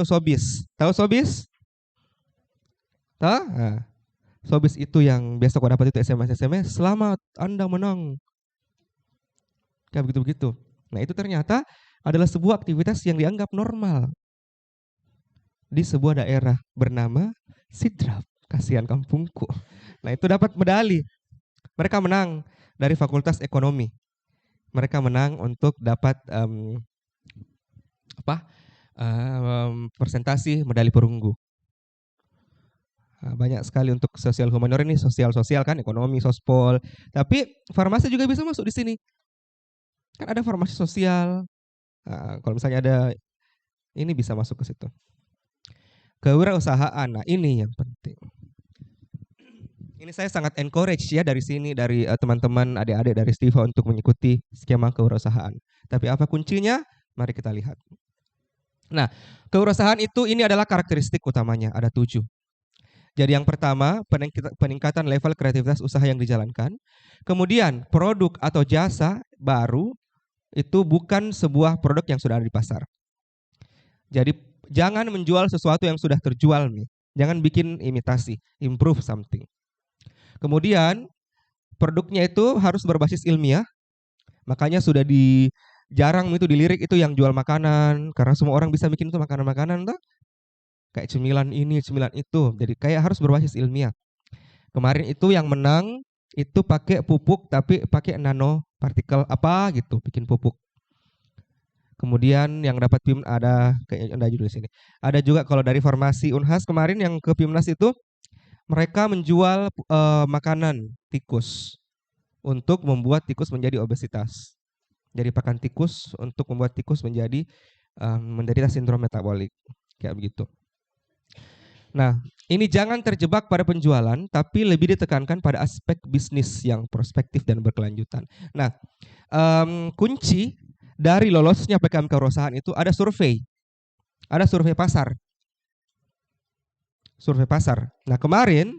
Sobis. Tahu Sobis? Tahu? Nah, Sobis itu yang biasa kau dapat itu SMS. Selamat, Anda menang. Kayak begitu-begitu. Nah, itu ternyata adalah sebuah aktivitas yang dianggap normal di sebuah daerah bernama Sidrap, kasihan kampungku. Nah, itu dapat medali. Mereka menang dari Fakultas Ekonomi. Mereka menang untuk dapat presentasi medali perunggu. Nah, banyak sekali untuk sosial humaniora ini, sosial kan, ekonomi, sospol. Tapi farmasi juga bisa masuk di sini. Kan ada farmasi sosial, Kalau misalnya ada ini bisa masuk ke situ. Kewirausahaan. Nah, ini yang penting. Ini saya sangat encourage ya dari sini, dari teman-teman adik-adik dari Stiva untuk mengikuti skema kewirausahaan. Tapi apa kuncinya? Mari kita lihat. Nah, kewirausahaan itu ini adalah karakteristik utamanya, ada 7. Jadi yang pertama, peningkatan level kreativitas usaha yang dijalankan. Kemudian, produk atau jasa baru itu bukan sebuah produk yang sudah ada di pasar. Jadi jangan menjual sesuatu yang sudah terjual nih. Jangan bikin imitasi, improve something. Kemudian produknya itu harus berbasis ilmiah. Makanya sudah jarang itu dilirik itu yang jual makanan, karena semua orang bisa bikin itu makanan-makanan tuh. Kayak cemilan ini, cemilan itu. Jadi kayak harus berbasis ilmiah. Kemarin itu yang menang itu pakai pupuk tapi pakai nanopartikel apa gitu, bikin pupuk. Kemudian yang dapat PIM ada kayaknya ada judul di sini. Ada juga kalau dari Farmasi Unhas kemarin yang ke Pimnas itu mereka menjual makanan tikus untuk membuat tikus menjadi obesitas. Jadi pakan tikus untuk membuat tikus menjadi menderita sindrom metabolik kayak begitu. Nah, ini jangan terjebak pada penjualan, tapi lebih ditekankan pada aspek bisnis yang prospektif dan berkelanjutan. Nah, kunci dari lolosnya PKM kewirausahaan itu ada survei pasar. Survei pasar. Nah, kemarin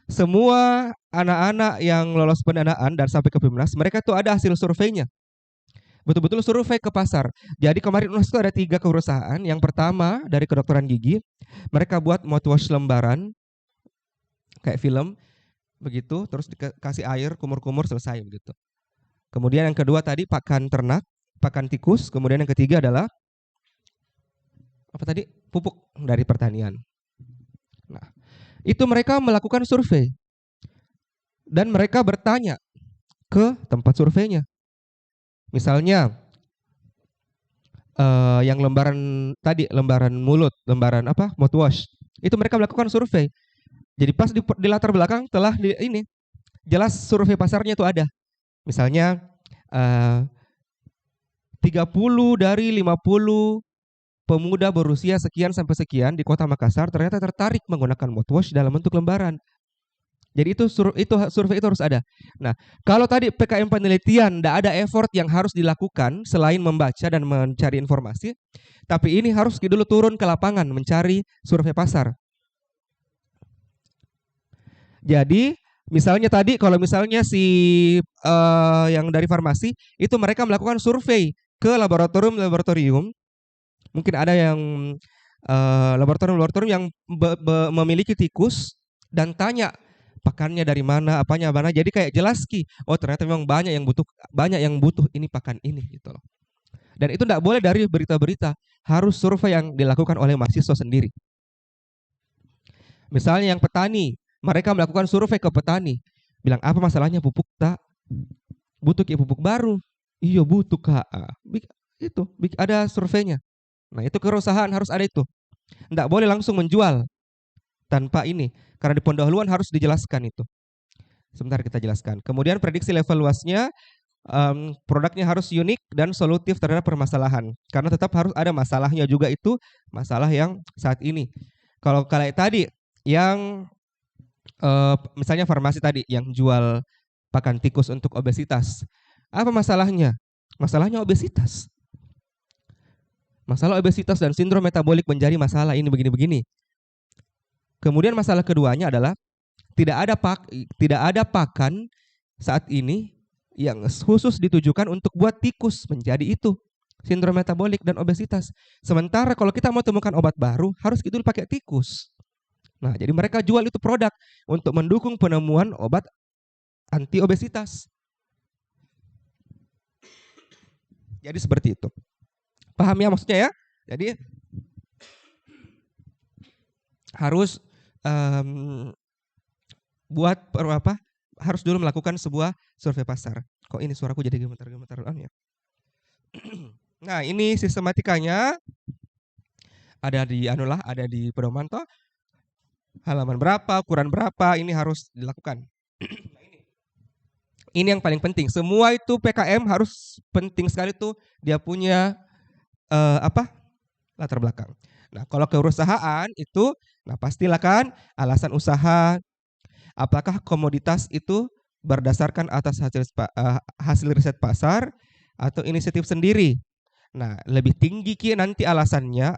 semua anak-anak yang lolos pendanaan dan sampai ke Pimnas, mereka tuh ada hasil surveinya. Betul-betul survei ke pasar. Jadi kemarin UNAS itu ada 3 kewirausahaan. Yang pertama dari kedokteran gigi, mereka buat mouthwash lembaran kayak film begitu, terus dikasih air, kumur-kumur, selesai begitu. Kemudian yang kedua tadi pakan ternak, pakan tikus. Kemudian yang ketiga adalah apa tadi? Pupuk dari pertanian. Nah, itu mereka melakukan survei. Dan mereka bertanya ke tempat surveinya. Misalnya yang lembaran tadi, lembaran mulut, lembaran apa? Mouthwash. Itu mereka melakukan survei. Jadi pas di latar belakang telah ini jelas survei pasarnya itu ada. Misalnya 30 dari 50 pemuda berusia sekian sampai sekian di Kota Makassar ternyata tertarik menggunakan mouthwash dalam bentuk lembaran. Jadi itu survei itu harus ada. Nah, kalau tadi PKM penelitian tidak ada effort yang harus dilakukan selain membaca dan mencari informasi, tapi ini harus dulu turun ke lapangan mencari survei pasar. Jadi misalnya tadi kalau misalnya si yang dari farmasi itu mereka melakukan survei ke laboratorium. Mungkin ada yang laboratorium yang memiliki tikus dan tanya pakannya dari mana, apanya mana. Jadi kayak jelas oh ternyata memang banyak yang butuh ini pakan ini gitu loh. Dan itu tidak boleh dari berita-berita, harus survei yang dilakukan oleh mahasiswa sendiri. Misalnya yang petani, mereka melakukan survei ke petani, bilang apa masalahnya pupuk tak butuh pupuk baru. Iya butuh Kak. Itu ada surveinya. Nah, itu kewirausahaan harus ada itu. Tidak boleh langsung menjual tanpa ini. Karena di pendahuluan harus dijelaskan itu. Sebentar kita jelaskan. Kemudian prediksi level luasnya, produknya harus unik dan solutif terhadap permasalahan. Karena tetap harus ada masalahnya juga itu, masalah yang saat ini. Kalau kayak tadi, yang misalnya farmasi tadi, yang jual pakan tikus untuk obesitas. Apa masalahnya? Masalahnya obesitas. Masalah obesitas dan sindrom metabolik menjadi masalah ini begini-begini. Kemudian masalah keduanya adalah tidak ada pakan saat ini yang khusus ditujukan untuk buat tikus menjadi itu sindrom metabolik dan obesitas. Sementara kalau kita mau temukan obat baru harus gitu pakai tikus. Nah, jadi mereka jual itu produk untuk mendukung penemuan obat anti obesitas. Jadi seperti itu. Paham ya maksudnya ya? Jadi harus buat apa? Harus dulu melakukan sebuah survei pasar. Kok ini suaraku jadi gemetar-gemetar ya? Nah, ini sistematikanya ada di ada di pedoman halaman berapa, ukuran berapa, ini harus dilakukan. Ini yang paling penting. Semua itu PKM harus penting sekali tuh dia punya latar belakang. Nah, kalau perusahaan itu, nah pastilah kan alasan usaha, apakah komoditas itu berdasarkan atas hasil riset pasar atau inisiatif sendiri. Nah, lebih tinggi nanti alasannya,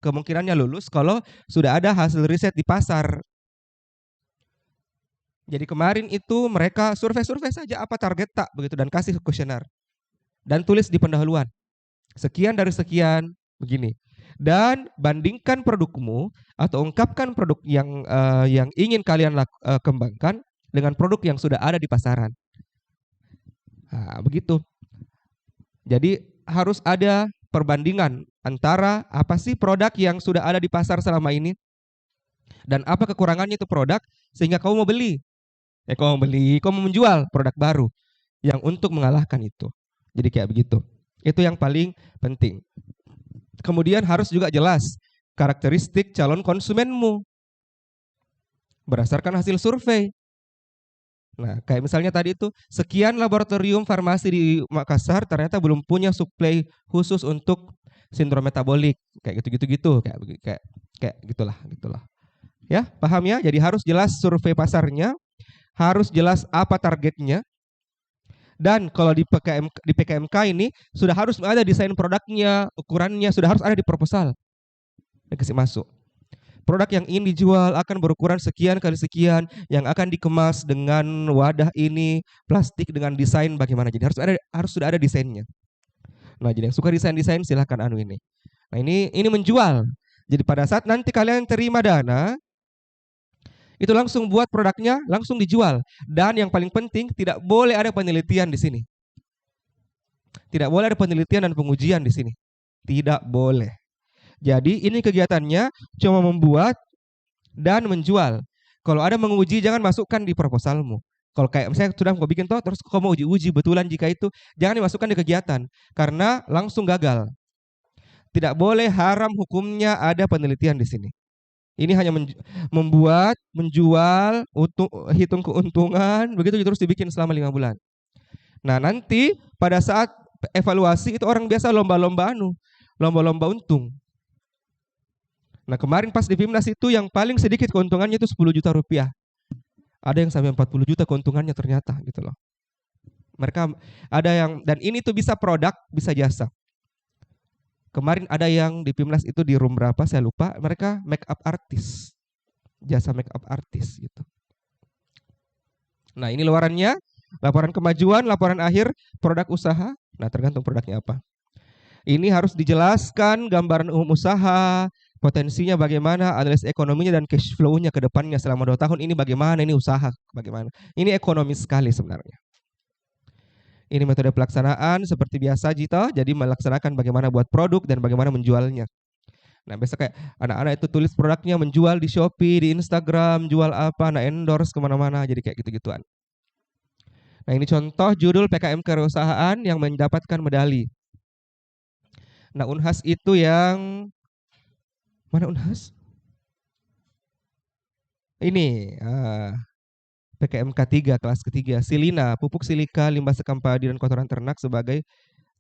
kemungkinannya lulus kalau sudah ada hasil riset di pasar. Jadi kemarin itu mereka survei-survei saja apa target tak begitu dan kasih kuesioner. Dan tulis di pendahuluan. Sekian dari sekian begini. Dan bandingkan produkmu atau ungkapkan produk yang ingin kalian kembangkan dengan produk yang sudah ada di pasaran. Nah, begitu. Jadi harus ada perbandingan antara apa sih produk yang sudah ada di pasar selama ini dan apa kekurangannya itu produk sehingga kamu mau beli. Kamu mau menjual produk baru yang untuk mengalahkan itu. Jadi kayak begitu. Itu yang paling penting. Kemudian harus juga jelas karakteristik calon konsumenmu berdasarkan hasil survei. Nah, kayak misalnya tadi itu sekian laboratorium farmasi di Makassar ternyata belum punya suplai khusus untuk sindrom metabolik, kayak gitu-gitu kayak gitulah. Ya, paham ya? Jadi harus jelas survei pasarnya, harus jelas apa targetnya. Dan kalau di PKMK ini sudah harus ada desain produknya, ukurannya sudah harus ada di proposal. Dikasih masuk. Produk yang ingin dijual akan berukuran sekian kali sekian, yang akan dikemas dengan wadah ini, plastik dengan desain bagaimana. Jadi harus sudah ada desainnya. Nah, jadi yang suka desain silahkan ini. Nah, ini menjual. Jadi pada saat nanti kalian terima dana, itu langsung buat produknya, langsung dijual. Dan yang paling penting, tidak boleh ada penelitian di sini. Tidak boleh ada penelitian dan pengujian di sini. Tidak boleh. Jadi ini kegiatannya cuma membuat dan menjual. Kalau ada menguji jangan masukkan di proposalmu. Kalau kayak misalnya sudah mau bikin terus kau mau uji betulan jika itu jangan dimasukkan di kegiatan karena langsung gagal. Tidak boleh, haram hukumnya ada penelitian di sini. Ini hanya membuat, menjual, hitung keuntungan, begitu terus dibikin selama 5 bulan. Nah, nanti pada saat evaluasi itu orang biasa lomba-lomba untung. Nah, kemarin pas di Pimnas itu yang paling sedikit keuntungannya itu 10 juta rupiah. Ada yang sampai 40 juta keuntungannya ternyata gitu loh. Mereka ada yang, dan ini tuh bisa produk, bisa jasa. Kemarin ada yang di Pimnas itu di room berapa saya lupa, mereka make up artist. Jasa make up artist gitu. Nah, ini luarannya, laporan kemajuan, laporan akhir, produk usaha. Nah, tergantung produknya apa. Ini harus dijelaskan gambaran umum usaha, potensinya bagaimana, analisis ekonominya dan cash flow-nya ke depannya selama 2 tahun ini bagaimana, ini usaha bagaimana. Ini ekonomis sekali sebenarnya. Ini metode pelaksanaan seperti biasa Jito, jadi melaksanakan bagaimana buat produk dan bagaimana menjualnya. Nah, biasa kayak anak-anak itu tulis produknya menjual di Shopee, di Instagram, jual apa, nah endorse kemana-mana, jadi kayak gitu-gituan. Nah, ini contoh judul PKM kewirausahaan yang mendapatkan medali. Nah, Unhas itu yang mana Unhas? Ini PKMK 3 kelas ketiga, silina, pupuk silika, limbah sekam padi dan kotoran ternak sebagai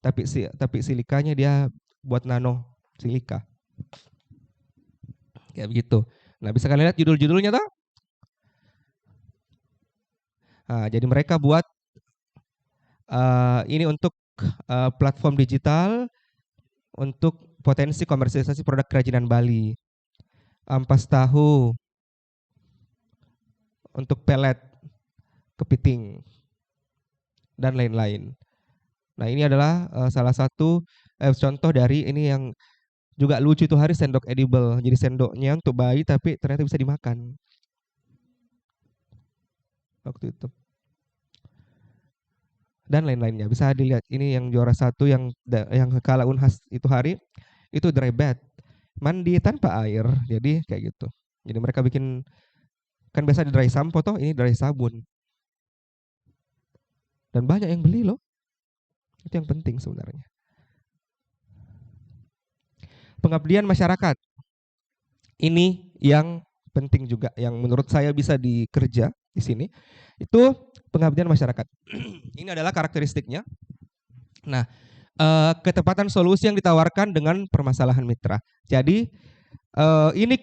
tapi silikanya dia buat nano silika. Kayak begitu. Nah, bisa kalian lihat judul-judulnya toh? Nah, jadi mereka buat ini untuk platform digital untuk potensi komersialisasi produk kerajinan Bali. Ampas tahu untuk pelet, kepiting, dan lain-lain. Nah, ini adalah salah satu contoh dari ini yang juga lucu itu hari sendok edible. Jadi sendoknya untuk bayi tapi ternyata bisa dimakan. Waktu itu. Dan lain-lainnya. Bisa dilihat ini yang juara 1 yang kalah Unhas itu hari itu dry bath. Mandi tanpa air. Jadi kayak gitu. Jadi mereka bikin, kan biasa di dry sampo toh, ini dry sabun. Dan banyak yang beli loh. Itu yang penting sebenarnya. Pengabdian masyarakat. Ini yang penting juga yang menurut saya bisa dikerja di sini. Itu pengabdian masyarakat. Ini adalah karakteristiknya. Nah, ketepatan solusi yang ditawarkan dengan permasalahan mitra. Jadi ini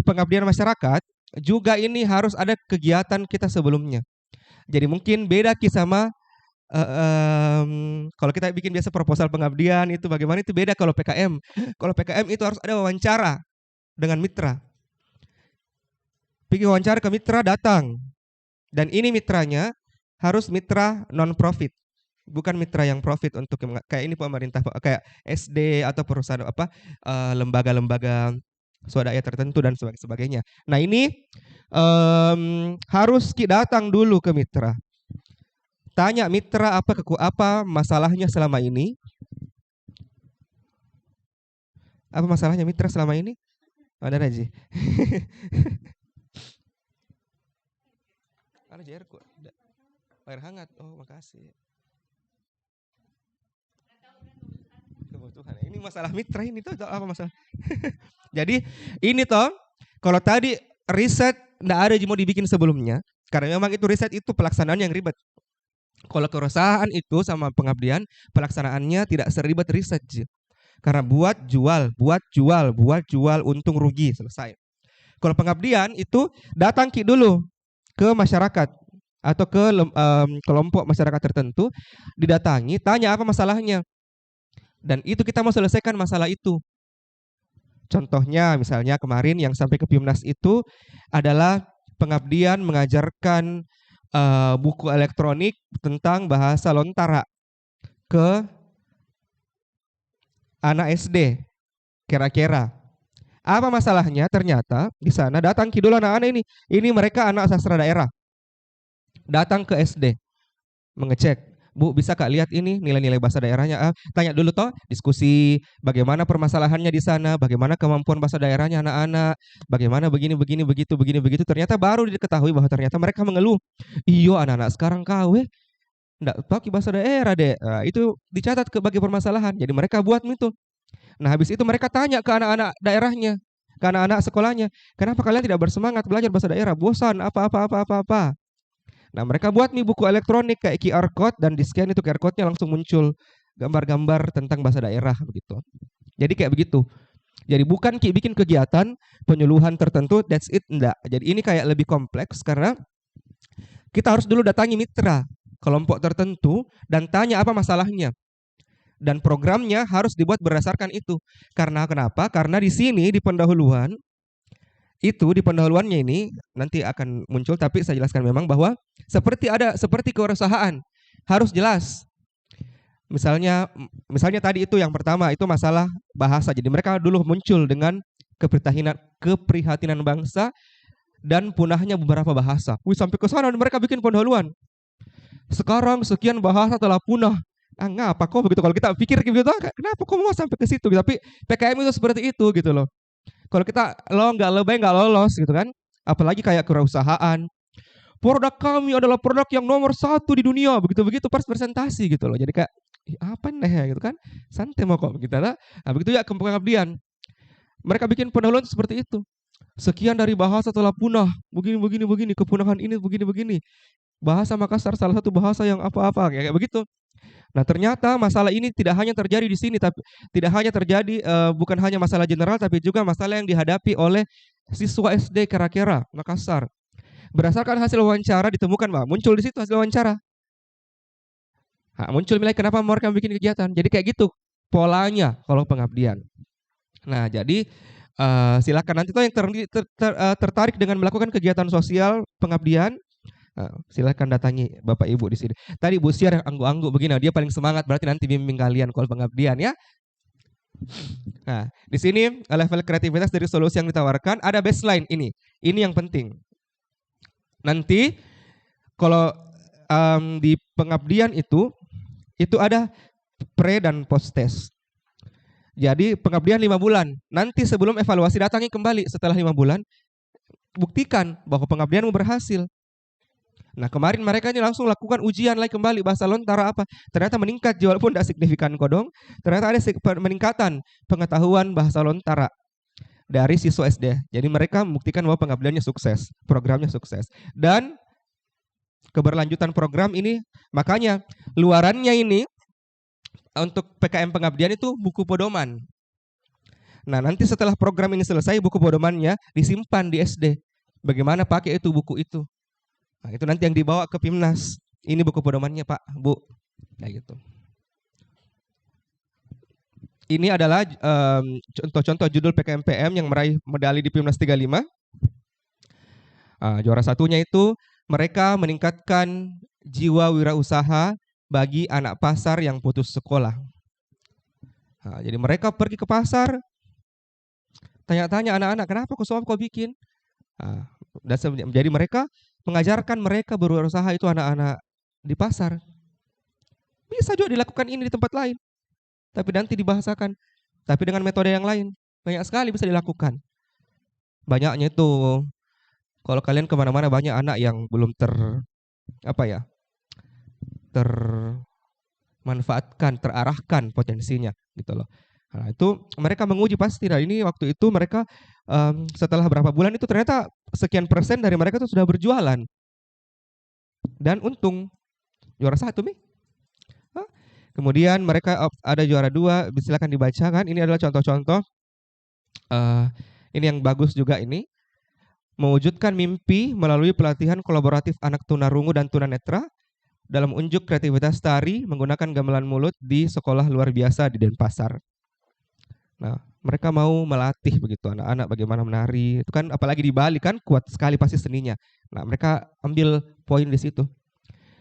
pengabdian masyarakat juga ini harus ada kegiatan kita sebelumnya. Jadi mungkin beda sama kalau kita bikin biasa proposal pengabdian itu bagaimana, itu beda kalau PKM. Kalau PKM itu harus ada wawancara dengan mitra. Pergi wawancara ke mitra, datang. Dan ini mitranya harus mitra non-profit. Bukan mitra yang profit untuk kayak ini pemerintah, kayak SD atau perusahaan lembaga-lembaga swadaya tertentu dan sebagainya. Nah ini harus datang dulu ke mitra. Tanya mitra apa masalahnya selama ini. Apa masalahnya mitra selama ini? Ada Raji. Ada air hangat. Oh, makasih. Kebutuhan. Ini masalah mitra ini tuh apa masalah? Jadi ini toh, kalau tadi riset enggak ada mau dibikin sebelumnya, karena memang itu riset itu pelaksanaan yang ribet. Kalau keresahan itu sama pengabdian, pelaksanaannya tidak seribet riset. Karena buat jual, untung rugi, selesai. Kalau pengabdian itu datang dulu ke masyarakat atau ke kelompok masyarakat tertentu, didatangi, tanya apa masalahnya. Dan itu kita mau selesaikan masalah itu. Contohnya misalnya kemarin yang sampai ke Pimnas itu adalah pengabdian mengajarkan buku elektronik tentang bahasa Lontara ke anak SD, kira-kira. Apa masalahnya? Ternyata di sana datang dulu anak-anak ini mereka anak sastra daerah. Datang ke SD, mengecek. Bu, bisa Kak lihat ini nilai-nilai bahasa daerahnya? Tanya dulu toh, diskusi bagaimana permasalahannya di sana, bagaimana kemampuan bahasa daerahnya anak-anak, bagaimana begini begitu. Ternyata baru diketahui bahwa ternyata mereka mengeluh. Iyo, anak-anak sekarang KW enggak pakai bahasa daerah deh. Itu dicatat bagi permasalahan. Jadi mereka buat itu. Nah, habis itu mereka tanya ke anak-anak daerahnya, ke anak-anak sekolahnya, kenapa kalian tidak bersemangat belajar bahasa daerah? Bosan apa. Nah, mereka buat buku elektronik kayak QR code, dan di scan itu QR code-nya langsung muncul gambar-gambar tentang bahasa daerah begitu. Jadi kayak begitu. Jadi bukan bikin kegiatan penyuluhan tertentu, that's it, enggak. Jadi ini kayak lebih kompleks karena kita harus dulu datangi mitra kelompok tertentu dan tanya apa masalahnya. Dan programnya harus dibuat berdasarkan itu. Karena kenapa? Karena di sini di pendahuluan di pendahuluannya ini nanti akan muncul, tapi saya jelaskan memang bahwa seperti kewirausahaan harus jelas. Misalnya tadi itu yang pertama itu masalah bahasa. Jadi mereka dulu muncul dengan keprihatinan bangsa dan punahnya beberapa bahasa. Sampai ke sana mereka bikin pendahuluan. Sekarang sekian bahasa telah punah. Ngapa kok begitu? Kalau kita pikir gitu, kenapa kok mau sampai ke situ? Tapi PKM itu seperti itu gitu loh. Kalau kita nggak lolos gitu kan, apalagi kayak kewirausahaan. Produk kami adalah produk yang nomor 1 di dunia, begitu pas presentasi gitu loh. Jadi kayak apa nih ya gitu kan? Santai mau kok begitu lah. Nah, begitu ya pengabdian. Mereka bikin pendahuluan seperti itu. Sekian dari bahasa telah punah, begini, kepunahan ini begini. Bahasa Makassar salah satu bahasa yang apa kayak begitu. Nah, ternyata masalah ini tidak hanya terjadi di sini, tapi tidak hanya terjadi bukan hanya masalah general, tapi juga masalah yang dihadapi oleh siswa SD kira-kira Makassar. Berdasarkan hasil wawancara ditemukan muncul di situ hasil wawancara. Muncul nilai kenapa mereka bikin kegiatan. Jadi kayak gitu polanya kalau pengabdian. Nah, jadi silakan nanti tuh yang tertarik dengan melakukan kegiatan sosial pengabdian, silakan datangi Bapak Ibu di sini. Tadi Bu Siar yang anggu-anggu begini, dia paling semangat, berarti nanti bimbing kalian kalau pengabdian ya. Nah, di sini level kreativitas dari solusi yang ditawarkan ada baseline ini. Ini yang penting. Nanti kalau di pengabdian itu ada pre dan post test. Jadi pengabdian 5 bulan. Nanti sebelum evaluasi datangi kembali setelah 5 bulan, buktikan bahwa pengabdianmu berhasil. Nah, kemarin mereka ini langsung lakukan ujian lagi kembali bahasa Lontara apa. Ternyata meningkat walaupun tidak signifikan kodong. Ternyata ada peningkatan pengetahuan bahasa Lontara dari siswa SD. Jadi mereka membuktikan bahwa pengabdiannya sukses, programnya sukses. Dan keberlanjutan program ini, makanya luarannya ini untuk PKM pengabdian itu buku pedoman. Nah, nanti setelah program ini selesai, buku pedomannya disimpan di SD. Bagaimana pakai itu buku itu? Nah, itu nanti yang dibawa ke Pimnas. Ini buku pedomannya, Pak, Bu. Kayak gitu. Ini adalah contoh-contoh judul PKMPM yang meraih medali di Pimnas 35. Juara satunya itu mereka meningkatkan jiwa wirausaha bagi anak pasar yang putus sekolah. Jadi mereka pergi ke pasar, tanya-tanya anak-anak, kenapa kau bikin? Jadi mereka mengajarkan mereka berwirausaha itu anak-anak di pasar. Bisa juga dilakukan ini di tempat lain, tapi nanti dibahasakan. Tapi dengan metode yang lain, banyak sekali bisa dilakukan. Banyaknya itu, kalau kalian kemana-mana banyak anak yang belum termanfaatkan, terarahkan potensinya, gitu loh. Nah, itu mereka menguji pasti. Nah, ini waktu itu mereka setelah berapa bulan itu ternyata sekian persen dari mereka itu sudah berjualan dan untung juara 1 nih. Kemudian mereka ada juara 2, silakan dibacakan. Ini adalah contoh-contoh. Ini yang bagus juga ini. Mewujudkan mimpi melalui pelatihan kolaboratif anak tunarungu dan tunanetra dalam unjuk kreativitas tari menggunakan gamelan mulut di sekolah luar biasa di Denpasar. Nah, mereka mau melatih begitu anak-anak bagaimana menari. Itu kan apalagi di Bali kan kuat sekali pasti seninya. Nah, mereka ambil poin di situ.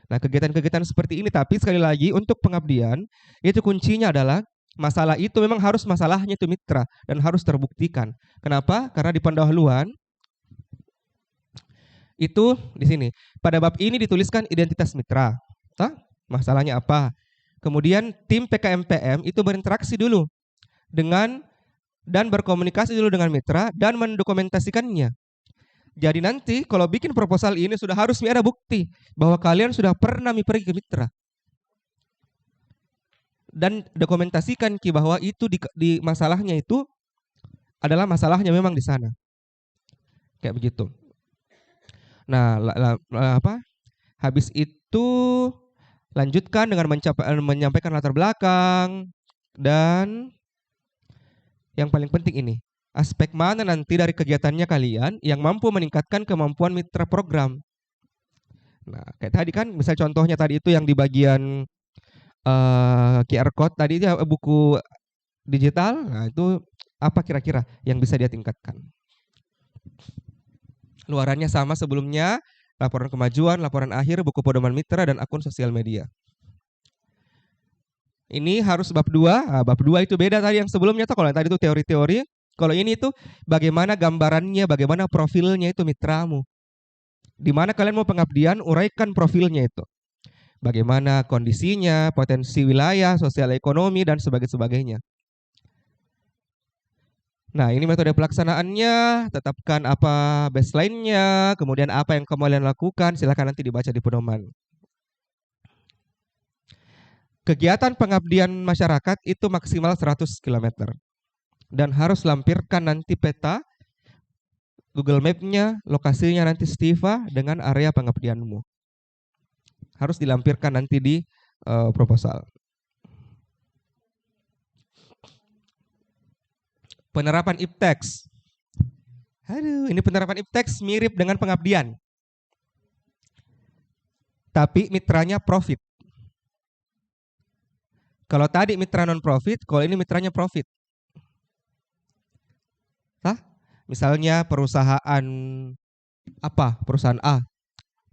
Nah, kegiatan-kegiatan seperti ini, tapi sekali lagi untuk pengabdian itu kuncinya adalah masalah itu memang harus masalahnya itu mitra dan harus terbuktikan. Kenapa? Karena di pendahuluan itu di sini pada bab ini dituliskan identitas mitra. Masalahnya apa? Kemudian tim PKMPM itu berinteraksi dulu dengan dan berkomunikasi dulu dengan mitra dan mendokumentasikannya. Jadi nanti kalau bikin proposal ini sudah harus ada bukti bahwa kalian sudah pernah pergi ke mitra. Dan dokumentasikan bahwa itu di masalahnya itu adalah masalahnya memang di sana. Kayak begitu. Nah, habis itu lanjutkan dengan menyampaikan latar belakang dan yang paling penting ini, aspek mana nanti dari kegiatannya kalian yang mampu meningkatkan kemampuan mitra program. Nah, kayak tadi kan, misal contohnya tadi itu yang di bagian QR code tadi itu buku digital. Nah, itu apa kira-kira yang bisa dia tingkatkan? Luarannya sama sebelumnya, laporan kemajuan, laporan akhir, buku pedoman mitra, dan akun sosial media. Ini harus bab 2. Bab 2 itu beda tadi yang sebelumnya. Kalau yang tadi itu teori-teori. Kalau ini itu bagaimana gambarannya, bagaimana profilnya itu mitramu. Di mana kalian mau pengabdian, uraikan profilnya itu. Bagaimana kondisinya, potensi wilayah, sosial ekonomi, dan sebagainya. Nah, ini metode pelaksanaannya, tetapkan apa baseline-nya, kemudian apa yang kalian lakukan, silakan nanti dibaca di pedoman. Kegiatan pengabdian masyarakat itu maksimal 100 km. Dan harus lampirkan nanti peta, Google Map-nya, lokasinya nanti Stiva dengan area pengabdianmu. Harus dilampirkan nanti di proposal. Penerapan IPTEX. Aduh, ini penerapan IPTEX mirip dengan pengabdian. Tapi mitranya profit. Kalau tadi mitra non-profit, kalau ini mitranya profit. Misalnya perusahaan apa? Perusahaan A,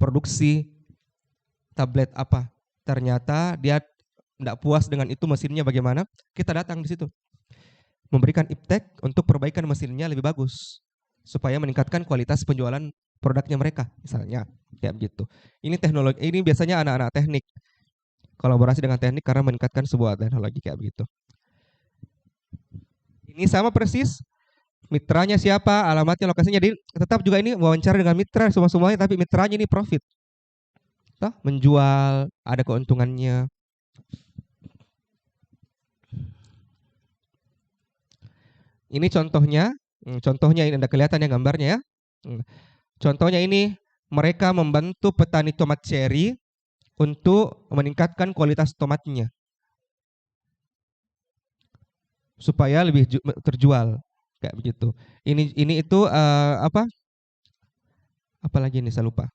produksi tablet apa? Ternyata dia tidak puas dengan itu mesinnya bagaimana? Kita datang di situ. Memberikan IPTEX untuk perbaikan mesinnya lebih bagus. Supaya meningkatkan kualitas penjualan produknya mereka. Misalnya, kayak begitu. Ini teknologi, ini biasanya anak-anak teknik. Kolaborasi dengan teknik karena meningkatkan sebuah teknologi kayak begitu. Ini sama persis. Mitranya siapa, alamatnya, lokasinya. Jadi tetap juga ini wawancara dengan mitra semuanya, tapi mitranya ini profit. Menjual, ada keuntungannya. Ini contohnya ini Anda kelihatan ya gambarnya ya. Contohnya ini mereka membantu petani tomat cherry untuk meningkatkan kualitas tomatnya. supaya lebih terjual kayak begitu. Ini itu apa? Apalagi nih saya lupa.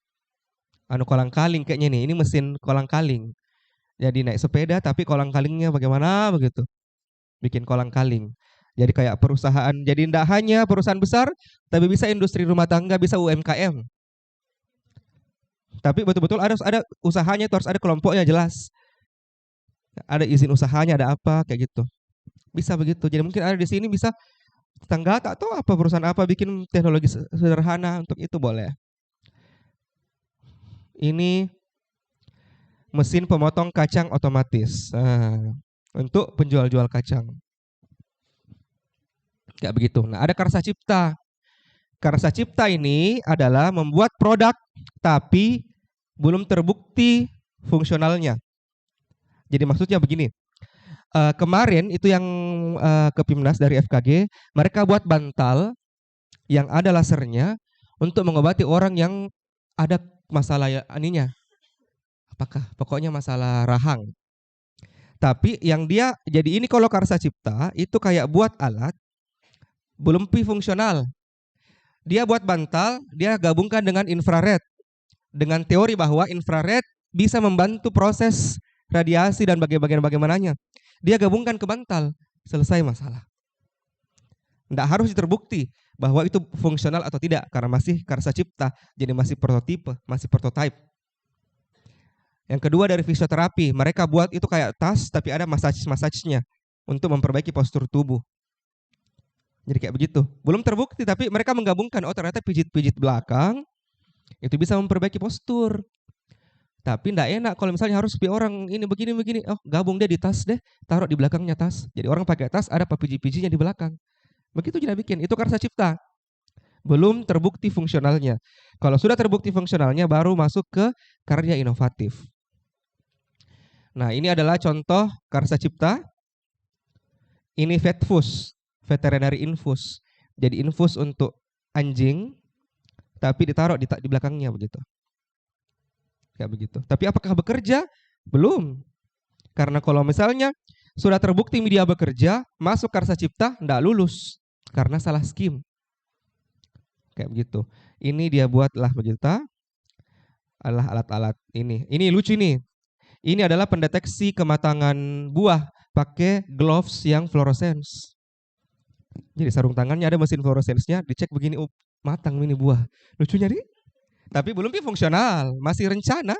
Kolang kaling kayaknya nih. Ini mesin kolang kaling. Jadi naik sepeda tapi kolang kalingnya bagaimana begitu. Bikin kolang kaling. Jadi kayak perusahaan. Jadi tidak hanya perusahaan besar, tapi bisa industri rumah tangga, bisa UMKM. Tapi betul-betul ada usahanya, itu harus ada kelompoknya jelas. Ada izin usahanya, ada apa kayak gitu. Bisa begitu. Jadi mungkin ada di sini bisa tetangga tak tahu apa perusahaan apa bikin teknologi sederhana untuk itu boleh. Ini mesin pemotong kacang otomatis. Untuk penjual-jual kacang. Kayak begitu. Nah, ada karsa cipta. Karsa cipta ini adalah membuat produk tapi belum terbukti fungsionalnya. Jadi maksudnya begini. Kemarin itu yang ke Pimnas dari FKG, mereka buat bantal yang ada lasernya untuk mengobati orang yang ada masalah aninya. Apakah? Pokoknya masalah rahang. Tapi yang dia, jadi ini kalau karsa cipta itu kayak buat alat belum fungsional. Dia buat bantal, dia gabungkan dengan infrared. Dengan teori bahwa infrared bisa membantu proses radiasi dan bagaimananya. Dia gabungkan ke bantal, selesai masalah. Tidak harus terbukti bahwa itu fungsional atau tidak, karena masih karsa cipta, jadi masih prototipe, masih prototype. Yang kedua dari fisioterapi, mereka buat itu kayak tas tapi ada massage-nya untuk memperbaiki postur tubuh. Jadi kayak begitu. Belum terbukti tapi mereka menggabungkan, oh ternyata pijit-pijit belakang itu bisa memperbaiki postur. Tapi enggak enak kalau misalnya harus orang ini begini, oh gabung deh di tas deh, taruh di belakangnya tas. Jadi orang pakai tas ada pijit-pijitnya di belakang. Begitu kita bikin, itu karsa cipta. Belum terbukti fungsionalnya. Kalau sudah terbukti fungsionalnya baru masuk ke karya inovatif. Nah, ini adalah contoh karsa cipta. Ini vetfus, veterinary infus. Jadi infus untuk anjing, tapi ditaruh di belakangnya begitu. Kayak begitu. Tapi apakah bekerja? Belum. Karena kalau misalnya sudah terbukti media bekerja, masuk karsa cipta, enggak lulus. Karena salah skim. Kayak begitu. Ini dia buatlah begitu. Alat-alat ini. Ini lucu nih. Ini adalah pendeteksi kematangan buah pakai gloves yang fluorescence. Jadi sarung tangannya ada mesin fluorescence-nya, dicek begini, matang ini buah. Lucunya nih. Tapi belum fungsional, masih rencana.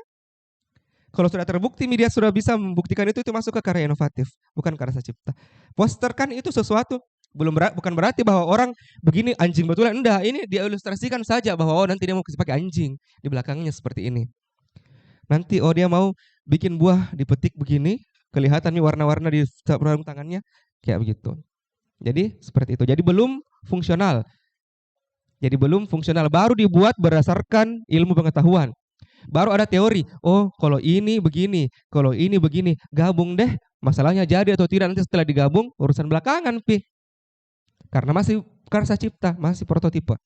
Kalau sudah terbukti media sudah bisa membuktikan itu masuk ke karya inovatif, bukan karya cipta. Poster kan itu sesuatu, bukan berarti bahwa orang begini anjing betulan, enggak. Ini dia ilustrasikan saja bahwa nanti dia mau pakai anjing di belakangnya seperti ini. Nanti dia mau bikin buah dipetik begini, kelihatan nih warna-warna di sarung tangannya, kayak begitu. Jadi seperti itu. Jadi belum fungsional. Baru dibuat berdasarkan ilmu pengetahuan. Baru ada teori. Oh, kalau ini begini, kalau ini begini, gabung deh. Masalahnya jadi atau tidak nanti setelah digabung urusan belakangan, pi. Karena masih karsa cipta, masih prototipe.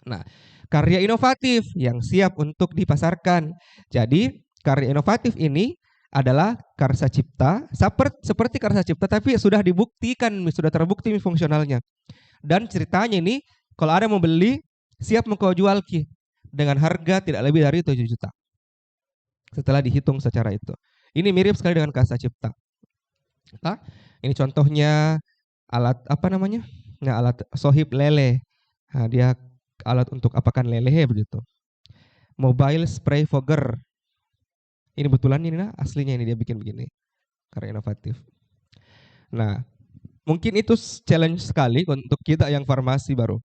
Nah, karya inovatif yang siap untuk dipasarkan. Jadi, karya inovatif ini adalah karsa cipta, seperti karsa cipta tapi sudah dibuktikan, sudah terbukti fungsionalnya. Dan ceritanya ini, kalau ada mau beli, siap mau jual dengan harga tidak lebih dari 7 juta. Setelah dihitung secara itu. Ini mirip sekali dengan karsa cipta. Ini contohnya alat apa namanya? Nah, alat sohib lele. Nah, dia alat untuk apakan lele begitu. Mobile spray fogger. Ini betulan ini aslinya ini dia bikin begini. Karya inovatif. Nah, mungkin itu challenge sekali untuk kita yang farmasi baru.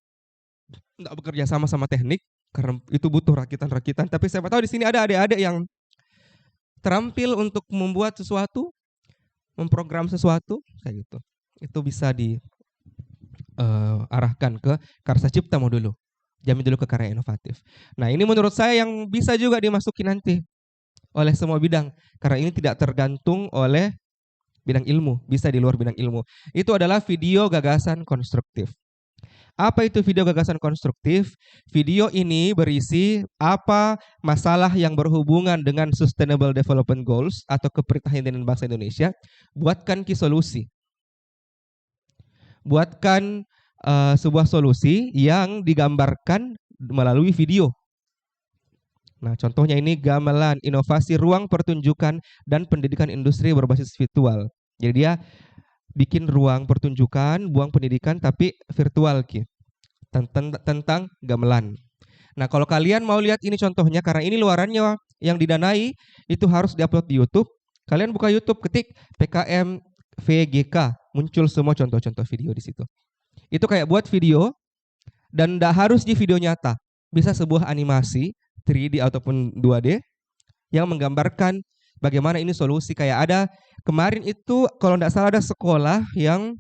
Enggak bekerja sama teknik karena itu butuh rakitan-rakitan. Tapi siapa tahu di sini ada adik-adik yang terampil untuk membuat sesuatu, memprogram sesuatu, kayak gitu. Itu bisa diarahkan ke karsa cipta mau dulu. Jamin dulu ke karya inovatif. Nah, ini menurut saya yang bisa juga dimasuki nanti oleh semua bidang. Karena ini tidak tergantung oleh bidang ilmu, bisa di luar bidang ilmu. Itu adalah video gagasan konstruktif. Apa itu video gagasan konstruktif? Video ini berisi apa masalah yang berhubungan dengan Sustainable Development Goals atau keprihatinan bangsa Indonesia, buatkan solusi. buatkan sebuah solusi yang digambarkan melalui video. Nah, contohnya ini gamelan, inovasi ruang pertunjukan dan pendidikan industri berbasis virtual. Jadi dia bikin ruang pertunjukan, buang pendidikan tapi virtual Ki. Tentang gamelan. Nah, kalau kalian mau lihat ini contohnya, karena ini luarannya yang didanai, itu harus diupload di YouTube. Kalian buka YouTube, ketik PKM VGK, muncul semua contoh-contoh video di situ. Itu kayak buat video, dan tidak harus di video nyata. Bisa sebuah animasi 3D ataupun 2D yang menggambarkan bagaimana ini solusi. Kayak ada kemarin itu kalau tidak salah ada sekolah yang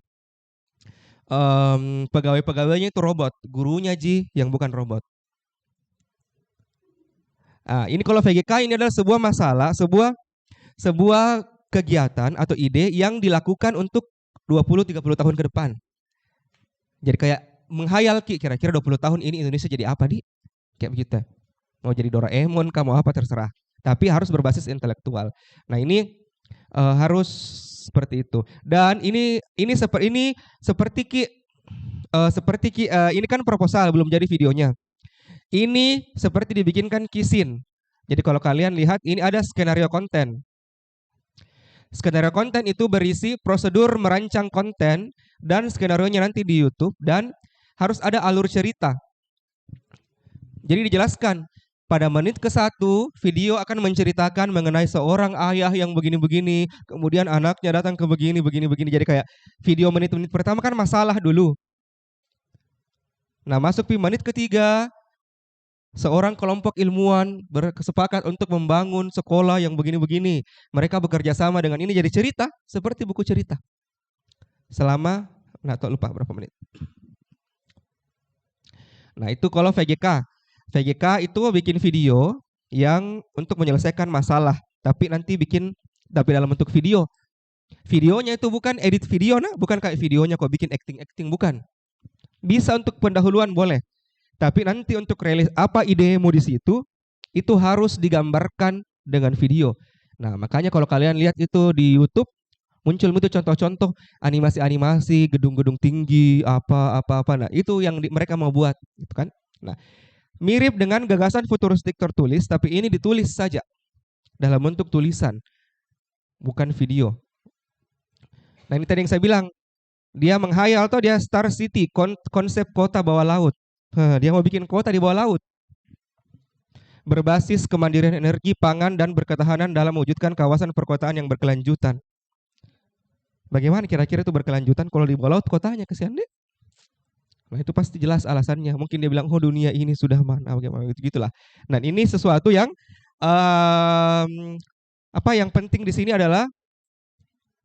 pegawai-pegawainya itu robot, gurunya yang bukan robot. Nah, ini kalau VGK ini adalah sebuah masalah, sebuah kegiatan atau ide yang dilakukan untuk 20-30 tahun ke depan. Jadi kayak menghayal kira-kira 20 tahun ini Indonesia jadi apa kayak begitu. Mau jadi Doraemon, kamu apa terserah. Tapi harus berbasis intelektual. Nah, ini harus seperti itu. Dan ini seperti ini kan proposal belum jadi videonya. Ini seperti dibikinkan Kisin. Jadi kalau kalian lihat ini ada skenario konten. Skenario konten itu berisi prosedur merancang konten dan skenarionya nanti di YouTube dan harus ada alur cerita. Jadi dijelaskan pada menit ke-1 video akan menceritakan mengenai seorang ayah yang begini-begini, kemudian anaknya datang ke begini-begini. Jadi kayak video menit-menit pertama kan masalah dulu. Nah, masuk di menit ke-3 seorang kelompok ilmuwan berkesepakat untuk membangun sekolah yang begini-begini. Mereka bekerja sama dengan ini jadi cerita seperti buku cerita. Selama lupa berapa menit. Nah, itu kalau VGK. VGK itu bikin video yang untuk menyelesaikan masalah, tapi dalam bentuk video. Videonya itu bukan edit video, bukan kayak videonya kok bikin acting, bukan. Bisa untuk pendahuluan boleh. Tapi nanti untuk rilis apa idemu di situ, itu harus digambarkan dengan video. Nah, makanya kalau kalian lihat itu di YouTube, muncul itu contoh-contoh animasi-animasi, gedung-gedung tinggi, apa. Nah, itu yang mereka mau buat, gitu kan. Nah, mirip dengan gagasan futuristik tertulis, tapi ini ditulis saja dalam bentuk tulisan, bukan video. Nah, ini tadi yang saya bilang, dia menghayal atau dia Star City, konsep kota bawah laut. Dia mau bikin kota di bawah laut. Berbasis kemandirian energi, pangan, dan berketahanan dalam mewujudkan kawasan perkotaan yang berkelanjutan. Bagaimana kira-kira itu berkelanjutan kalau di bawah laut kotanya, kesian deh. Nah, itu pasti jelas alasannya. Mungkin dia bilang, oh dunia ini sudah mana, bagaimana gitulah. Nah, ini sesuatu yang yang penting di sini adalah